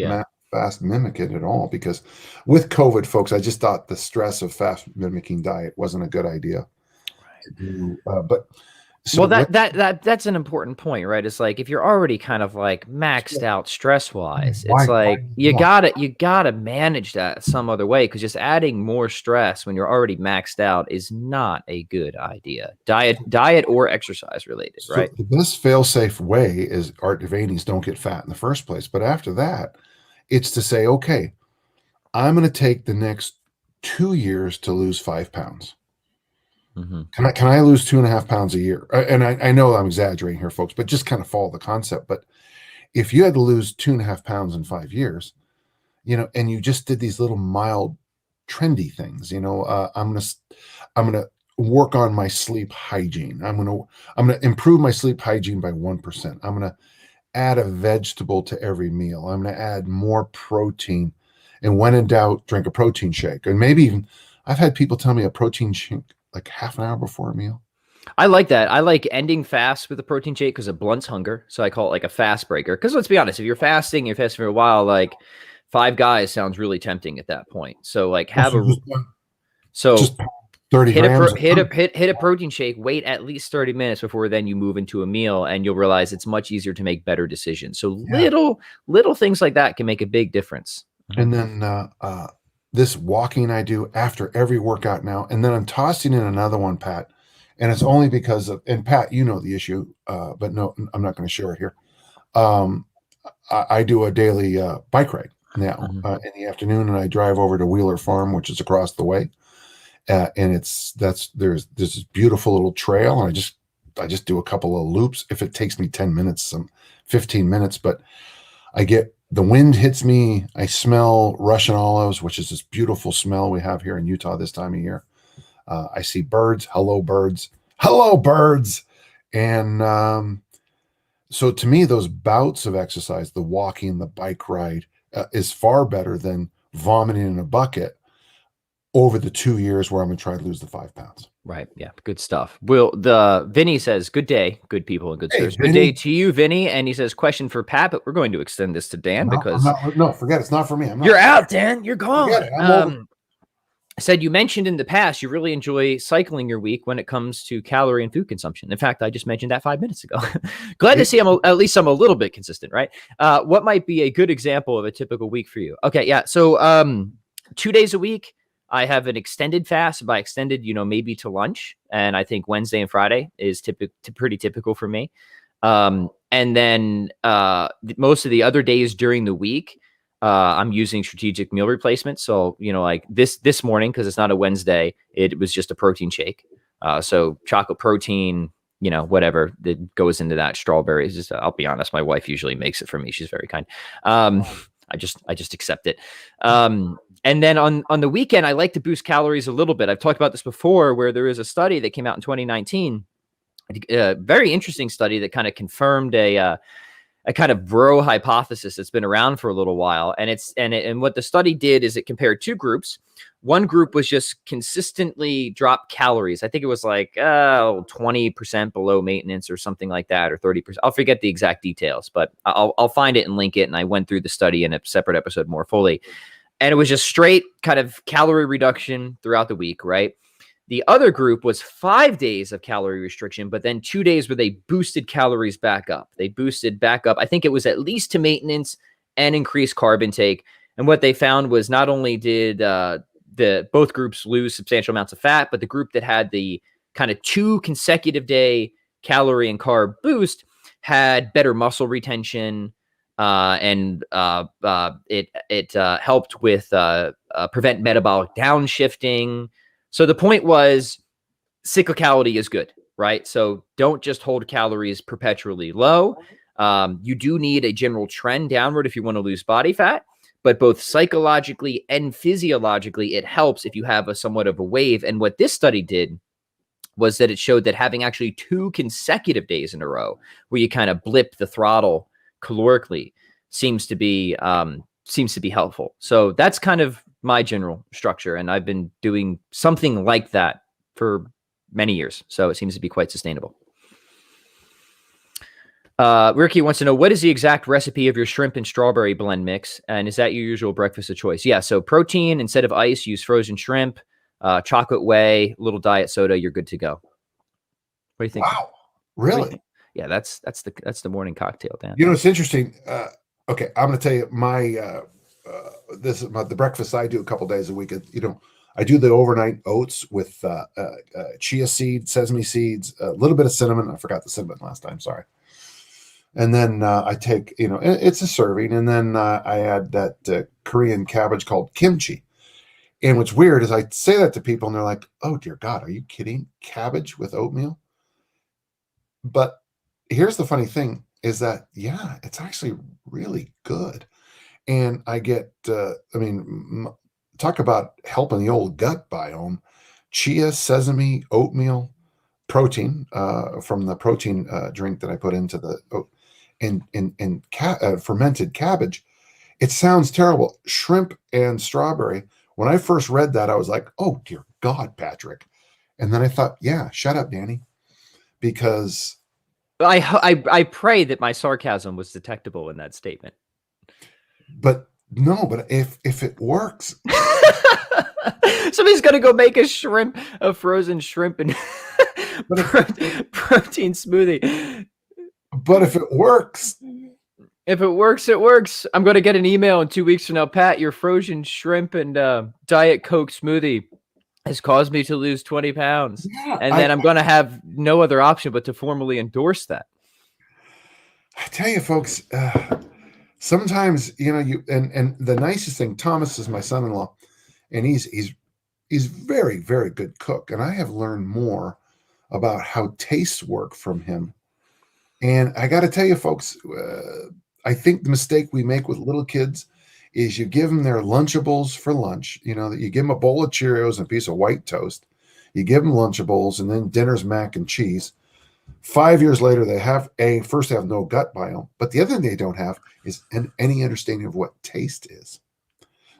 fast mimicked it at all, because with COVID, folks, I just thought the stress of fast mimicking diet wasn't a good idea to do. That's an important point, right? It's like if you're already kind of like maxed out stress wise, it's like you gotta manage that some other way, because just adding more stress when you're already maxed out is not a good idea. Diet or exercise related, right? The best fail-safe way is Art Devaney's don't get fat in the first place. But after that, it's to say, okay, I'm going to take the next 2 years to lose 5 pounds. Mm-hmm. Can I lose 2.5 pounds a year? And I know I'm exaggerating here, folks, but just kind of follow the concept. But if you had to lose 2.5 pounds in 5 years, and you just did these little mild, trendy things, I'm gonna work on my sleep hygiene. I'm gonna improve my sleep hygiene by 1%. I'm gonna add a vegetable to every meal. I'm gonna add more protein, and when in doubt, drink a protein shake. And maybe even I've had people tell me a protein shake like half an hour before a meal. I like that. I like ending fast with a protein shake because it blunts hunger. So I call it like a fast breaker. Because let's be honest, if you're fasting for a while, like 5 guys sounds really tempting at that point. So like have just 30 grams. Hit a protein shake, wait at least 30 minutes before then you move into a meal, and you'll realize it's much easier to make better decisions. So little things like that can make a big difference. And then this walking I do after every workout now, and then I'm tossing in another one, Pat, and it's only because of, and Pat, the issue, but no, I'm not going to share it here. I do a daily bike ride now in the afternoon, and I drive over to Wheeler Farm, which is across the way, and there's this beautiful little trail, and I just do a couple of loops. If it takes me 10 minutes, some 15 minutes, but the wind hits me. I smell Russian olives, which is this beautiful smell we have here in Utah this time of year. I see birds. Hello, birds. Hello, birds. And so to me, those bouts of exercise, the walking, the bike ride, is far better than vomiting in a bucket over the 2 years where I'm going to try to lose the 5 pounds. Right. Yeah. Good stuff. Vinny says, good day, good people and good sirs. Good day to you, Vinny. And he says, question for Pat, but we're going to extend this to Dan because no, forget it. It's not for me. You're out, Dan. You're gone. I'm over. Said you mentioned in the past you really enjoy cycling your week when it comes to calorie and food consumption. In fact, I just mentioned that 5 minutes ago. Glad to see at least I'm a little bit consistent, right? What might be a good example of a typical week for you? Okay, yeah. So 2 days a week, I have an extended fast. By extended, maybe to lunch, and I think Wednesday and Friday is pretty typical for me. And then most of the other days during the week, I'm using strategic meal replacement. So, like this morning, because it's not a Wednesday, it was just a protein shake. So chocolate protein, whatever that goes into that. Strawberries. Just, I'll be honest, my wife usually makes it for me. She's very kind. I just accept it. And then on the weekend, I like to boost calories a little bit. I've talked about this before, where there is a study that came out in 2019, a very interesting study that kind of confirmed a kind of bro hypothesis that's been around for a little while. And what the study did is it compared two groups. One group was just consistently dropped calories. I think it was like 20% below maintenance or something like that, or 30%. I'll forget the exact details, but I'll find it and link it. And I went through the study in a separate episode more fully. And it was just straight kind of calorie reduction throughout the week, right? The other group was 5 days of calorie restriction, but then 2 days where they boosted calories back up. They boosted back up. I think it was at least to maintenance and increased carb intake. And what they found was not only did both groups lose substantial amounts of fat, but the group that had the kind of 2 consecutive day calorie and carb boost had better muscle retention, and it helped with prevent metabolic downshifting. So the point was cyclicality is good, right? So don't just hold calories perpetually low. You do need a general trend downward if you want to lose body fat, but both psychologically and physiologically, it helps if you have somewhat of a wave. And what this study did was that it showed that having actually 2 consecutive days in a row where you kind of blip the throttle calorically seems to be helpful. So that's kind of my general structure, and I've been doing something like that for many years, so it seems to be quite sustainable. Ricky wants to know, what is the exact recipe of your shrimp and strawberry blend mix, and is that your usual breakfast of choice? Yeah, so protein, instead of ice, use frozen shrimp, chocolate whey, little diet soda, you're good to go. What do you think? Wow, really? Yeah, that's the morning cocktail, Dan. It's interesting. Okay, I'm going to tell you my this is the breakfast I do a couple days a week. I do the overnight oats with chia seeds, sesame seeds, a little bit of cinnamon. I forgot the cinnamon last time. Sorry. And then I take, it's a serving, and then I add that Korean cabbage called kimchi. And what's weird is I say that to people, and they're like, "Oh dear God, are you kidding? Cabbage with oatmeal?" But here's the funny thing: is that it's actually really good. And I get, talk about helping the old gut biome. Chia, sesame, oatmeal, protein from the protein drink that I put into the fermented cabbage. It sounds terrible. Shrimp and strawberry. When I first read that, I was like, "Oh dear God, Patrick!" And then I thought, "Yeah, shut up, Danny," because I pray that my sarcasm was detectable in that statement. But if it works, somebody's gonna go make a frozen shrimp and protein smoothie. But if it works, it works. I'm gonna get an email in 2 weeks from now. Pat, your frozen shrimp and Diet Coke smoothie has caused me to lose 20 pounds. Yeah, and then I'm gonna have no other option but to formally endorse that. I tell you, folks. Sometimes, and the nicest thing, Thomas is my son-in-law, and he's very, very good cook. And I have learned more about how tastes work from him. And I got to tell you, folks, I think the mistake we make with little kids is you give them their Lunchables for lunch. You give them a bowl of Cheerios and a piece of white toast. You give them Lunchables, and then dinner's mac and cheese. 5 years later, they have no gut biome, but the other thing they don't have is any understanding of what taste is.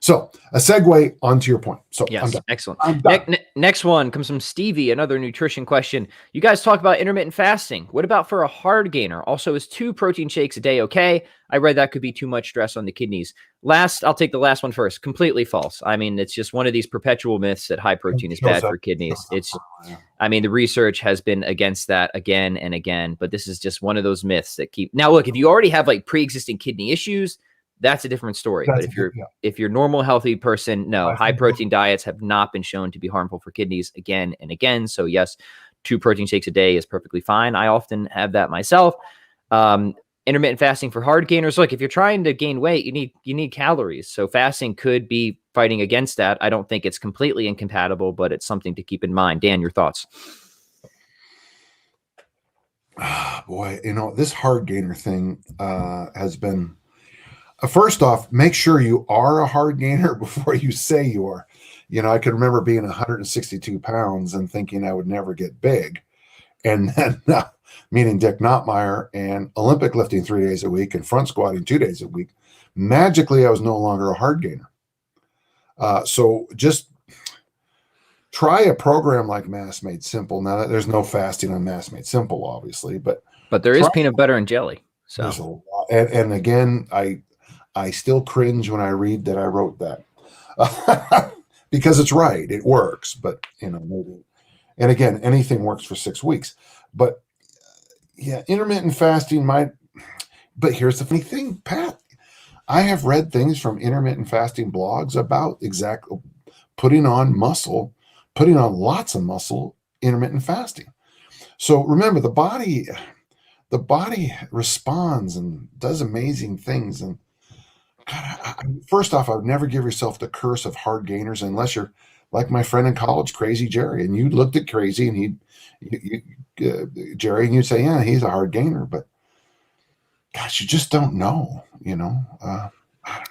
So a segue onto your point. So yes, I'm done. excellent. I'm done. Next one comes from Stevie, another nutrition question. You guys talk about intermittent fasting. What about for a hard gainer? Also, is 2 protein shakes a day okay? I read that could be too much stress on the kidneys. I'll take the last one first. Completely false. I mean, it's just one of these perpetual myths that high protein is bad for kidneys. I mean, the research has been against that again and again, but this is just one of those myths that keep. Now, look, if you already have like pre-existing kidney issues, that's a different story. But if you're a normal, healthy person, no, high protein diets have not been shown to be harmful for kidneys again and again. So yes, 2 protein shakes a day is perfectly fine. I often have that myself. Intermittent fasting for hard gainers. Look, if you're trying to gain weight, you need calories. So fasting could be fighting against that. I don't think it's completely incompatible, but it's something to keep in mind. Dan, your thoughts? Boy, this hard gainer thing has been. First off, make sure you are a hard gainer before you say you are. I can remember being 162 pounds and thinking I would never get big. And then meeting Dick Nottmeyer and Olympic lifting 3 days a week and front squatting 2 days a week. Magically, I was no longer a hard gainer. So just try a program like Mass Made Simple. Now, there's no fasting on Mass Made Simple, obviously, but there is peanut butter and jelly. So there's a lot. And again, I still cringe when I read that I wrote that because it's right. It works, but maybe. And again, anything works for 6 weeks, but yeah, intermittent fasting might. But here's the funny thing, Pat. I have read things from intermittent fasting blogs about exactly putting on lots of muscle, intermittent fasting. So remember, the body responds and does amazing things. And God, first off, I would never give yourself the curse of hard gainers unless you're like my friend in college, Crazy Jerry, and you looked at Crazy and Jerry, and you'd say, yeah, he's a hard gainer, but gosh, you just don't know, I don't know.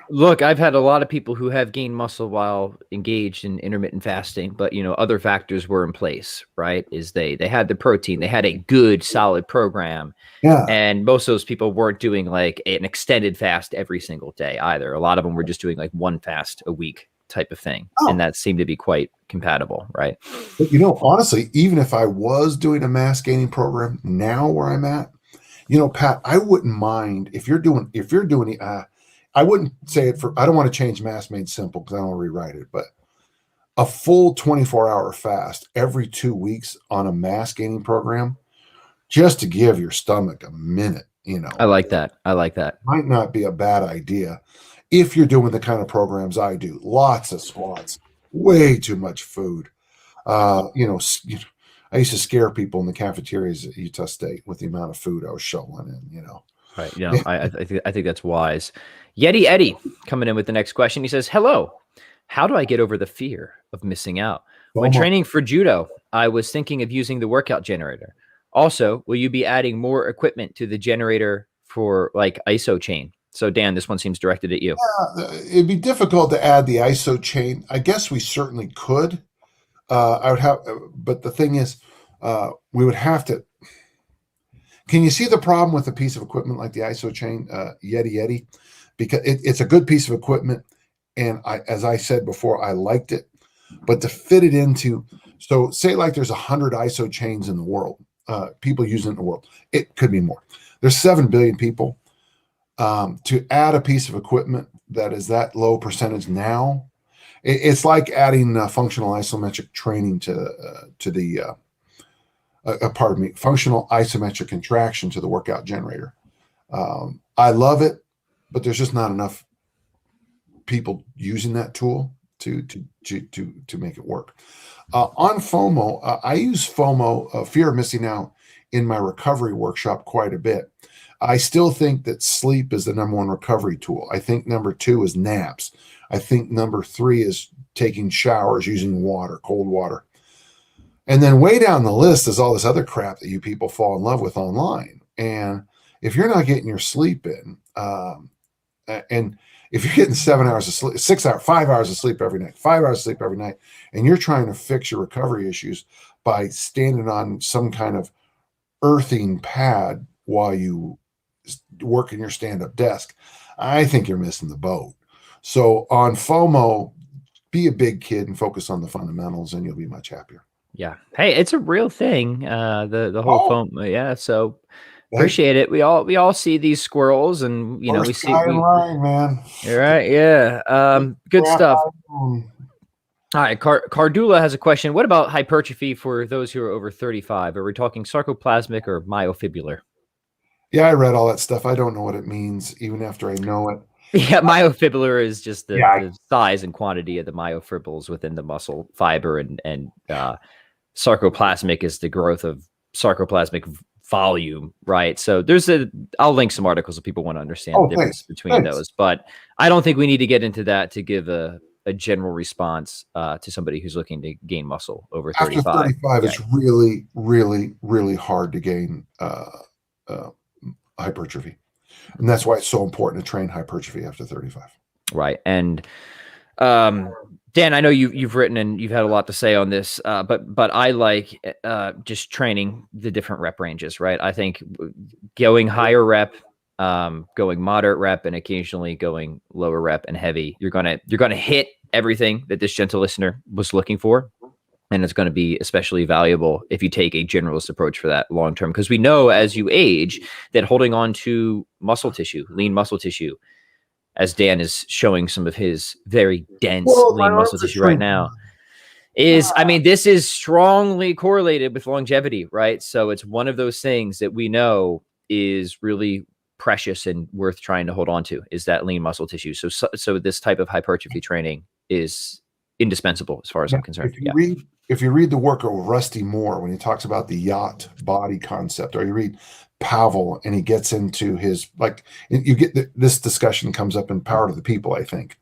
Look, I've had a lot of people who have gained muscle while engaged in intermittent fasting, but other factors were in place, right? Is they had the protein, they had a good solid program. Yeah. And most of those people weren't doing like an extended fast every single day either. A lot of them were just doing like one fast a week type of thing. Oh. And that seemed to be quite compatible, right? But honestly, even if I was doing a mass gaining program now where I'm at, Pat, I wouldn't mind if you're doing I wouldn't say it I don't want to change Mass Made Simple because I don't want to rewrite it, but a full 24-hour fast every 2 weeks on a mass gaining program, just to give your stomach a minute, I like that. Might not be a bad idea if you're doing the kind of programs I do. Lots of squats, way too much food. I used to scare people in the cafeterias at Utah State with the amount of food I was shoveling in, Right. I think that's wise. Yeti Eddie coming in with the next question. He says, hello, how do I get over the fear of missing out? When training for judo, I was thinking of using the workout generator. Also, will you be adding more equipment to the generator for like ISO chain? So Dan, this one seems directed at you. Yeah, it'd be difficult to add the ISO chain. I guess we certainly could. I would have, but the thing is, we would have to. Can you see the problem with a piece of equipment like the ISO chain, Yeti? Because it's a good piece of equipment, and as I said before, I liked it, but to fit it into, so say like there's 100 ISO chains in the world, people using it in the world. It could be more. There's 7 billion people. To add a piece of equipment that is that low percentage now, it's like adding functional isometric training to the functional isometric contraction to the workout generator. I love it, but there's just not enough people using that tool to make it work. On FOMO, I use FOMO, fear of missing out, in my recovery workshop quite a bit. I still think that sleep is the number one recovery tool. I think number 2 is naps. I think number 3 is taking showers, using water, cold water. And then way down the list is all this other crap that you people fall in love with online. And if you're not getting your sleep in, and if you're getting 7 hours of sleep, 5 hours of sleep every night, 5 hours of sleep every night, and you're trying to fix your recovery issues by standing on some kind of earthing pad while you work in your stand-up desk, I think you're missing the boat. So on FOMO, be a big kid and focus on the fundamentals, and you'll be much happier. Yeah. Hey, it's a real thing. The whole FOMO. Yeah. So appreciate it. We all see these squirrels, and we see. Line, man. You're right. Yeah. Good stuff. All right. Cardula has a question. What about hypertrophy for those who are over 35? Are we talking sarcoplasmic or myofibrillar? Yeah, I read all that stuff. I don't know what it means, even after I know it. Yeah, myofibrillar is just the size and quantity of the myofibrils within the muscle fiber, and sarcoplasmic is the growth of sarcoplasmic volume, right? So I'll link some articles if people want to understand the difference between those, but I don't think we need to get into that to give a general response to somebody who's looking to gain muscle over 35. After 35, it's really, really, really hard to gain hypertrophy. And that's why it's so important to train hypertrophy after 35. Right. And Dan, I know you've written and you've had a lot to say on this, but I like just training the different rep ranges, right? I think going higher rep, going moderate rep, and occasionally going lower rep and heavy, you're gonna hit everything that this gentle listener was looking for. And it's going to be especially valuable if you take a generalist approach for that long term, because we know as you age that holding on to muscle tissue, lean muscle tissue, as Dan is showing some of his very dense lean muscle tissue right now, this is strongly correlated with longevity, right? So it's one of those things that we know is really precious and worth trying to hold on to, is that lean muscle tissue. So this type of hypertrophy training is indispensable as far as I'm concerned. If you read the work of Rusty Moore, when he talks about the yacht body concept, or you read Pavel and he gets into his, you get this discussion comes up in Power to the People, I think.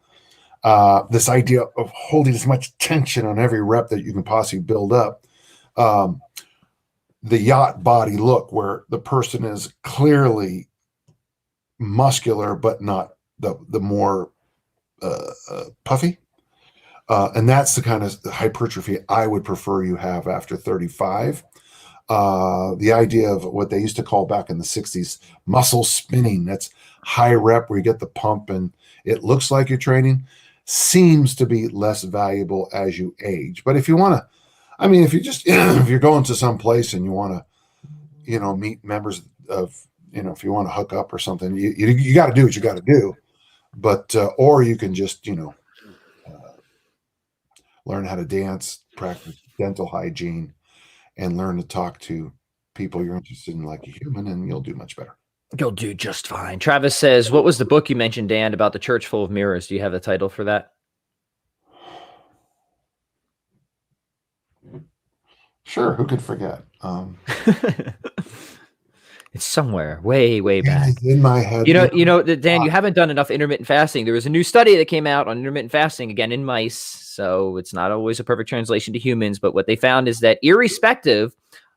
This idea of holding as much tension on every rep that you can possibly build up. The yacht body look, where the person is clearly muscular, but not the more puffy. And that's the kind of hypertrophy I would prefer you have after 35. The idea of what they used to call back in the 60s, muscle spinning, that's high rep where you get the pump and it looks like you're training, seems to be less valuable as you age. But if you want to, if you just, if you're going to some place and you want to, meet members of, if you want to hook up or something, you got to do what you got to do. But, or you can just, learn how to dance, practice dental hygiene, and learn to talk to people you're interested in like a human, and you'll do much better. You'll do just fine. Travis says, what was the book you mentioned, Dan, about the church full of mirrors? Do you have the title for that? Sure. Who could forget? It's somewhere way back. It's in my head. Dan, you haven't done enough intermittent fasting. There was a new study that came out on intermittent fasting, again, in mice. So it's not always a perfect translation to humans, but what they found is that irrespective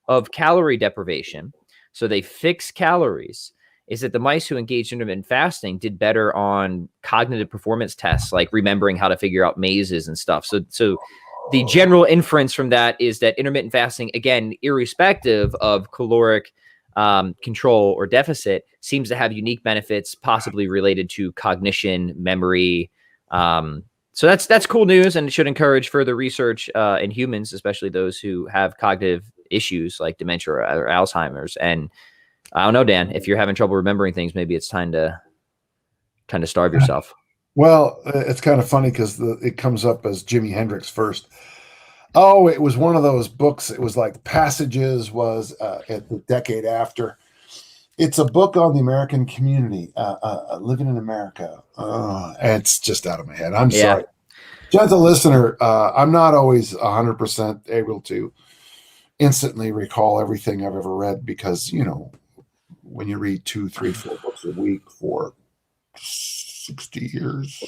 of calorie deprivation, so they fix calories, is that the mice who engaged in intermittent fasting did better on cognitive performance tests, like remembering how to figure out mazes and stuff. So the general inference from that is that intermittent fasting, again, irrespective of caloric control or deficit, seems to have unique benefits, possibly related to cognition, memory. So that's cool news, and it should encourage further research in humans, especially those who have cognitive issues like dementia or Alzheimer's. And I don't know, Dan, if you're having trouble remembering things, maybe it's time to starve yourself. Well, it's kind of funny because it comes up as Jimi Hendrix first. Oh, it was one of those books. It was like Passages was at the decade after. It's a book on the American community, living in America. It's just out of my head. I'm sorry. Gentle listener, I'm not always 100% able to instantly recall everything I've ever read because, when you read 2, 3, 4 books a week for 60 years,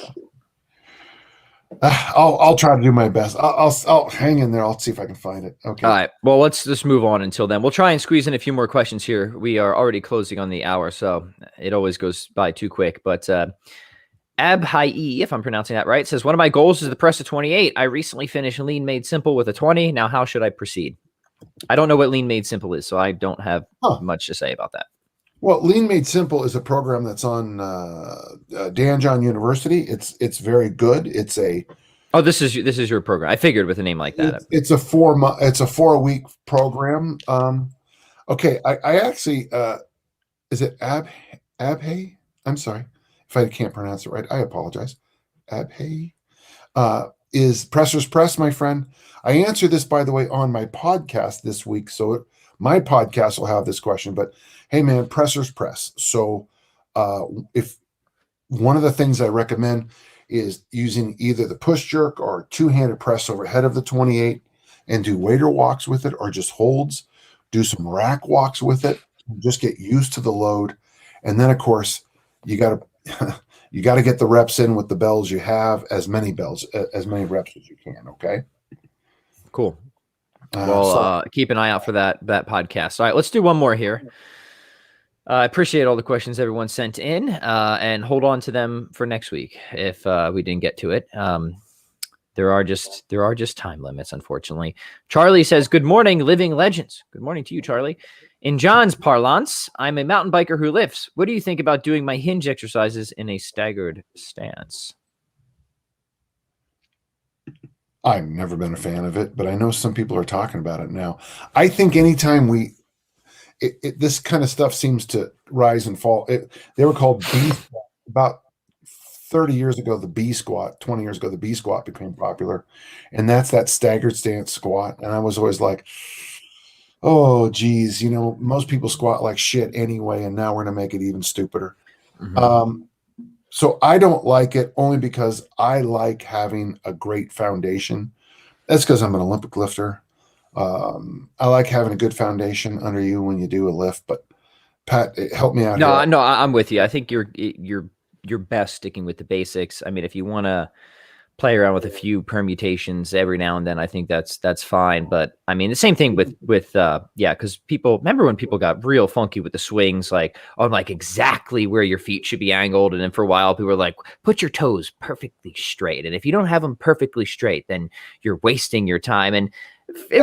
I'll try to do my best. I'll hang in there. I'll see if I can find it. Okay. All right. Well, let's just move on until then. We'll try and squeeze in a few more questions here. We are already closing on the hour, so it always goes by too quick. But Abhai, if I'm pronouncing that right, says, one of my goals is to press a 28. I recently finished Lean Made Simple with a 20. Now, how should I proceed? I don't know what Lean Made Simple is, so I don't have much to say about that. Well, Lean Made Simple is a program that's on Danjon University. It's very good. It's a this is your program. I figured with a name like that. it's a 4-week program. Okay, I actually is it Abhay? I'm sorry if I can't pronounce it right. I apologize. Abhay is Presser's Press, my friend. I answered this, by the way, on my podcast this week. So my podcast will have this question, but hey, man, Presser's Press. So if one of the things I recommend is using either the push jerk or two-handed press overhead of the 28 and do waiter walks with it, or just holds, do some rack walks with it, just get used to the load. And then, of course, you got to get the reps in with the bells you have, as many reps as you can. Okay. Cool. Well, keep an eye out for that podcast. All right, let's do one more here. I appreciate all the questions everyone sent in, and hold on to them for next week if we didn't get to it. There are just time limits, unfortunately. Charlie says, "Good morning, living legends." Good morning to you, Charlie. In John's parlance, I'm a mountain biker who lifts. What do you think about doing my hinge exercises in a staggered stance? I've never been a fan of it, but I know some people are talking about it now. I think anytime this kind of stuff seems to rise and fall. They were called B squat. About 30 years ago, the B squat, 20 years ago, the B squat became popular. And that's that staggered stance squat. And I was always like, oh, geez, most people squat like shit anyway, and now we're going to make it even stupider. Mm-hmm. So I don't like it, only because I like having a great foundation. That's because I'm an Olympic lifter. I like having a good foundation under you when you do a lift. But Pat, help me out. No, I'm with you. I think you're best sticking with the basics. I mean, if you want to play around with a few permutations every now and then, I think that's fine. But I mean, the same thing with because remember when people got real funky with the swings, like exactly where your feet should be angled, and then for a while people were like, put your toes perfectly straight, and if you don't have them perfectly straight, then you're wasting your time. And it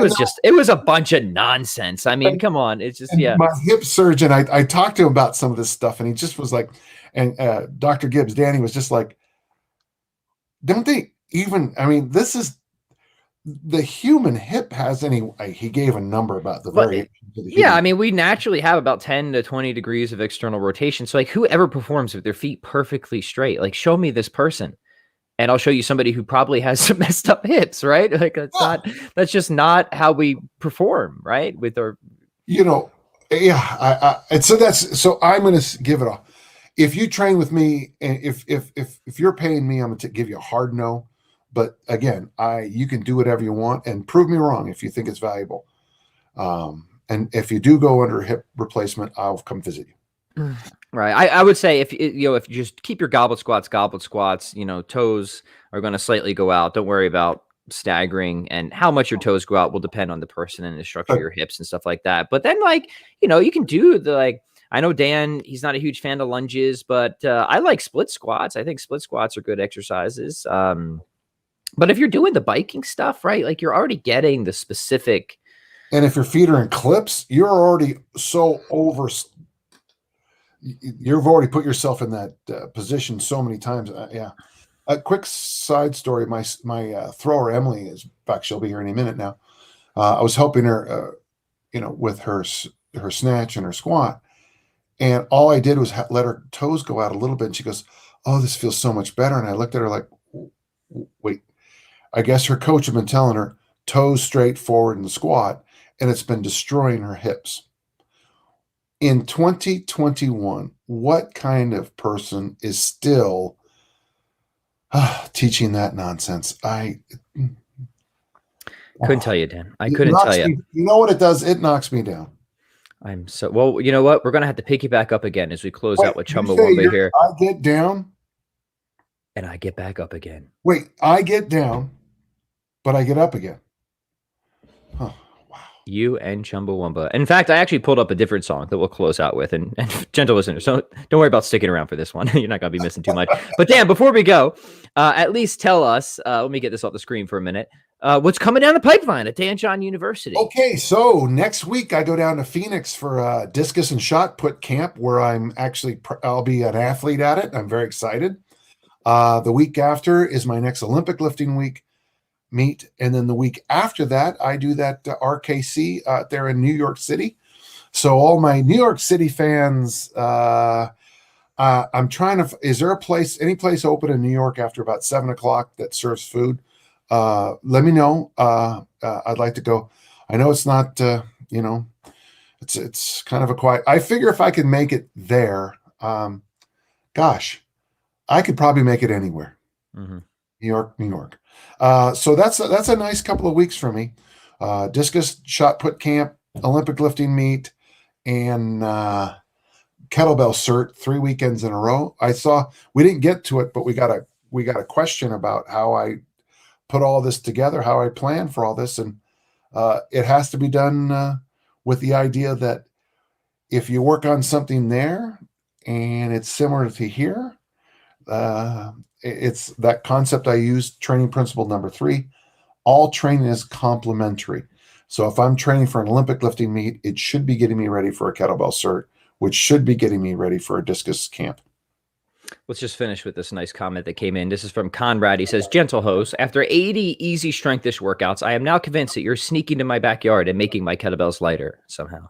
was a bunch of nonsense. I mean, come on, it's just My hip surgeon, I talked to him about some of this stuff, and he just was like, and Dr. Gibbs, Danny was just like, don't they even, I mean, this is the human hip has he gave a number about the variation. Yeah, I mean, we naturally have about 10 to 20 degrees of external rotation. So like whoever performs with their feet perfectly straight, like show me this person and I'll show you somebody who probably has some messed up hips, right? Like that's just not how we perform, right? With our, so I'm going to give it a, if you train with me, and if you're paying me, I'm going to give you a hard no. But again, you can do whatever you want and prove me wrong if you think it's valuable. And if you do go under hip replacement, I'll come visit you. Right. I would say if you just keep your goblet squats, toes are going to slightly go out. Don't worry about staggering, and how much your toes go out will depend on the person and the structure of your hips and stuff like that. But then you can do I know Dan, he's not a huge fan of lunges, but I like split squats. I think split squats are good exercises. But if you're doing the biking stuff, right, like you're already getting the specific. And if your feet are in clips, you're already so you've already put yourself in that position so many times. Yeah. A quick side story. My thrower, Emily, is back. She'll be here any minute now. I was helping her, with her snatch and her squat. And all I did was let her toes go out a little bit. And she goes, "Oh, this feels so much better." And I looked at her like, wait, I guess her coach had been telling her toes straight forward in the squat, and it's been destroying her hips. In 2021, what kind of person is still teaching that nonsense? I couldn't tell you, Dan. I couldn't tell you. You know what it does? It knocks me down. Well, you know what? We're going to have to pick you back up again as we close out with Chumbawamba here. I get down. And I get back up again. Wait, I get down, but I get up again. Oh, wow. You and Chumbawamba. In fact, I actually pulled up a different song that we'll close out with. And gentle listeners, so don't worry about sticking around for this one. You're not going to be missing too much. But Dan, before we go, at least tell us, let me get this off the screen for a minute. what's coming down the pipeline at Danjon University? Okay, so next week I go down to Phoenix for discus and shot put camp, where I'll be an athlete at it. I'm very excited. The week after is my next Olympic lifting week meet, and then the week after that I do that RKC there in New York City. So all my New York City fans, I'm trying to. Is there any place open in New York after about 7:00 that serves food? Let me know. I'd like to go. I know it's not, it's kind of a quiet. I figure if I could make it there, gosh, I could probably make it anywhere. Mm-hmm. New York. So that's a nice couple of weeks for me. Discus shot put camp, Olympic lifting meet, and kettlebell cert 3 weekends in a row. We didn't get to it, but we got a question about how I put all this together, how I plan for all this. And it has to be done with the idea that if you work on something there and it's similar to here, it's that concept I used, training principle number 3. All training is complementary. So if I'm training for an Olympic lifting meet, it should be getting me ready for a kettlebell cert, which should be getting me ready for a discus camp. Let's just finish with this nice comment that came in. This is from Conrad. He says, gentle host, after 80 easy strength-ish workouts, I am now convinced that you're sneaking to my backyard and making my kettlebells lighter somehow.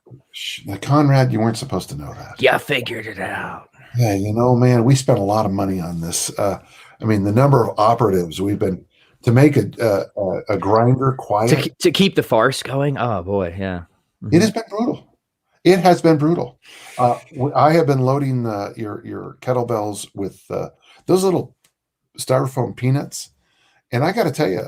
Conrad, you weren't supposed to know that. Yeah, figured it out. Yeah, man, we spent a lot of money on this. The number of operatives we've been to make a grinder quiet. To keep the farce going? Oh, boy, yeah. Mm-hmm. It has been brutal. It has been brutal. I have been loading your kettlebells with those little styrofoam peanuts, and I got to tell you,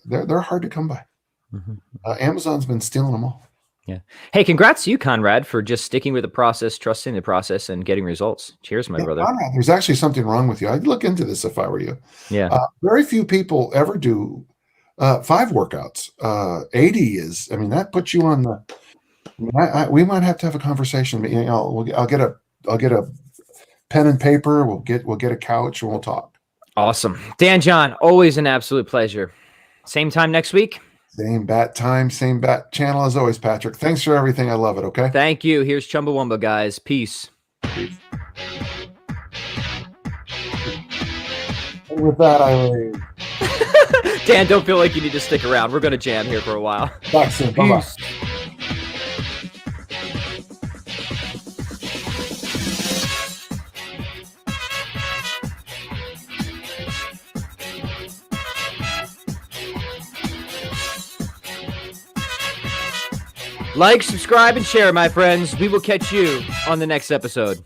they're hard to come by. Mm-hmm. Amazon's been stealing them all. Yeah. Hey, congrats to you, Conrad, for just sticking with the process, trusting the process, and getting results. Cheers, my brother. Conrad, there's actually something wrong with you. I'd look into this if I were you. Yeah. Very few people ever do 5 workouts. 80 is. That puts you on the. We might have to have a conversation. I'll get a pen and paper. We'll get a couch and we'll talk. Awesome, Danjon. Always an absolute pleasure. Same time next week. Same bat time, same bat channel as always, Patrick. Thanks for everything. I love it. Okay. Thank you. Here's Chumbawamba, guys. Peace. And with that, I leave. Dan, don't feel like you need to stick around. We're going to jam here for a while. Back soon. Bye-bye. Like, subscribe, and share, my friends. We will catch you on the next episode.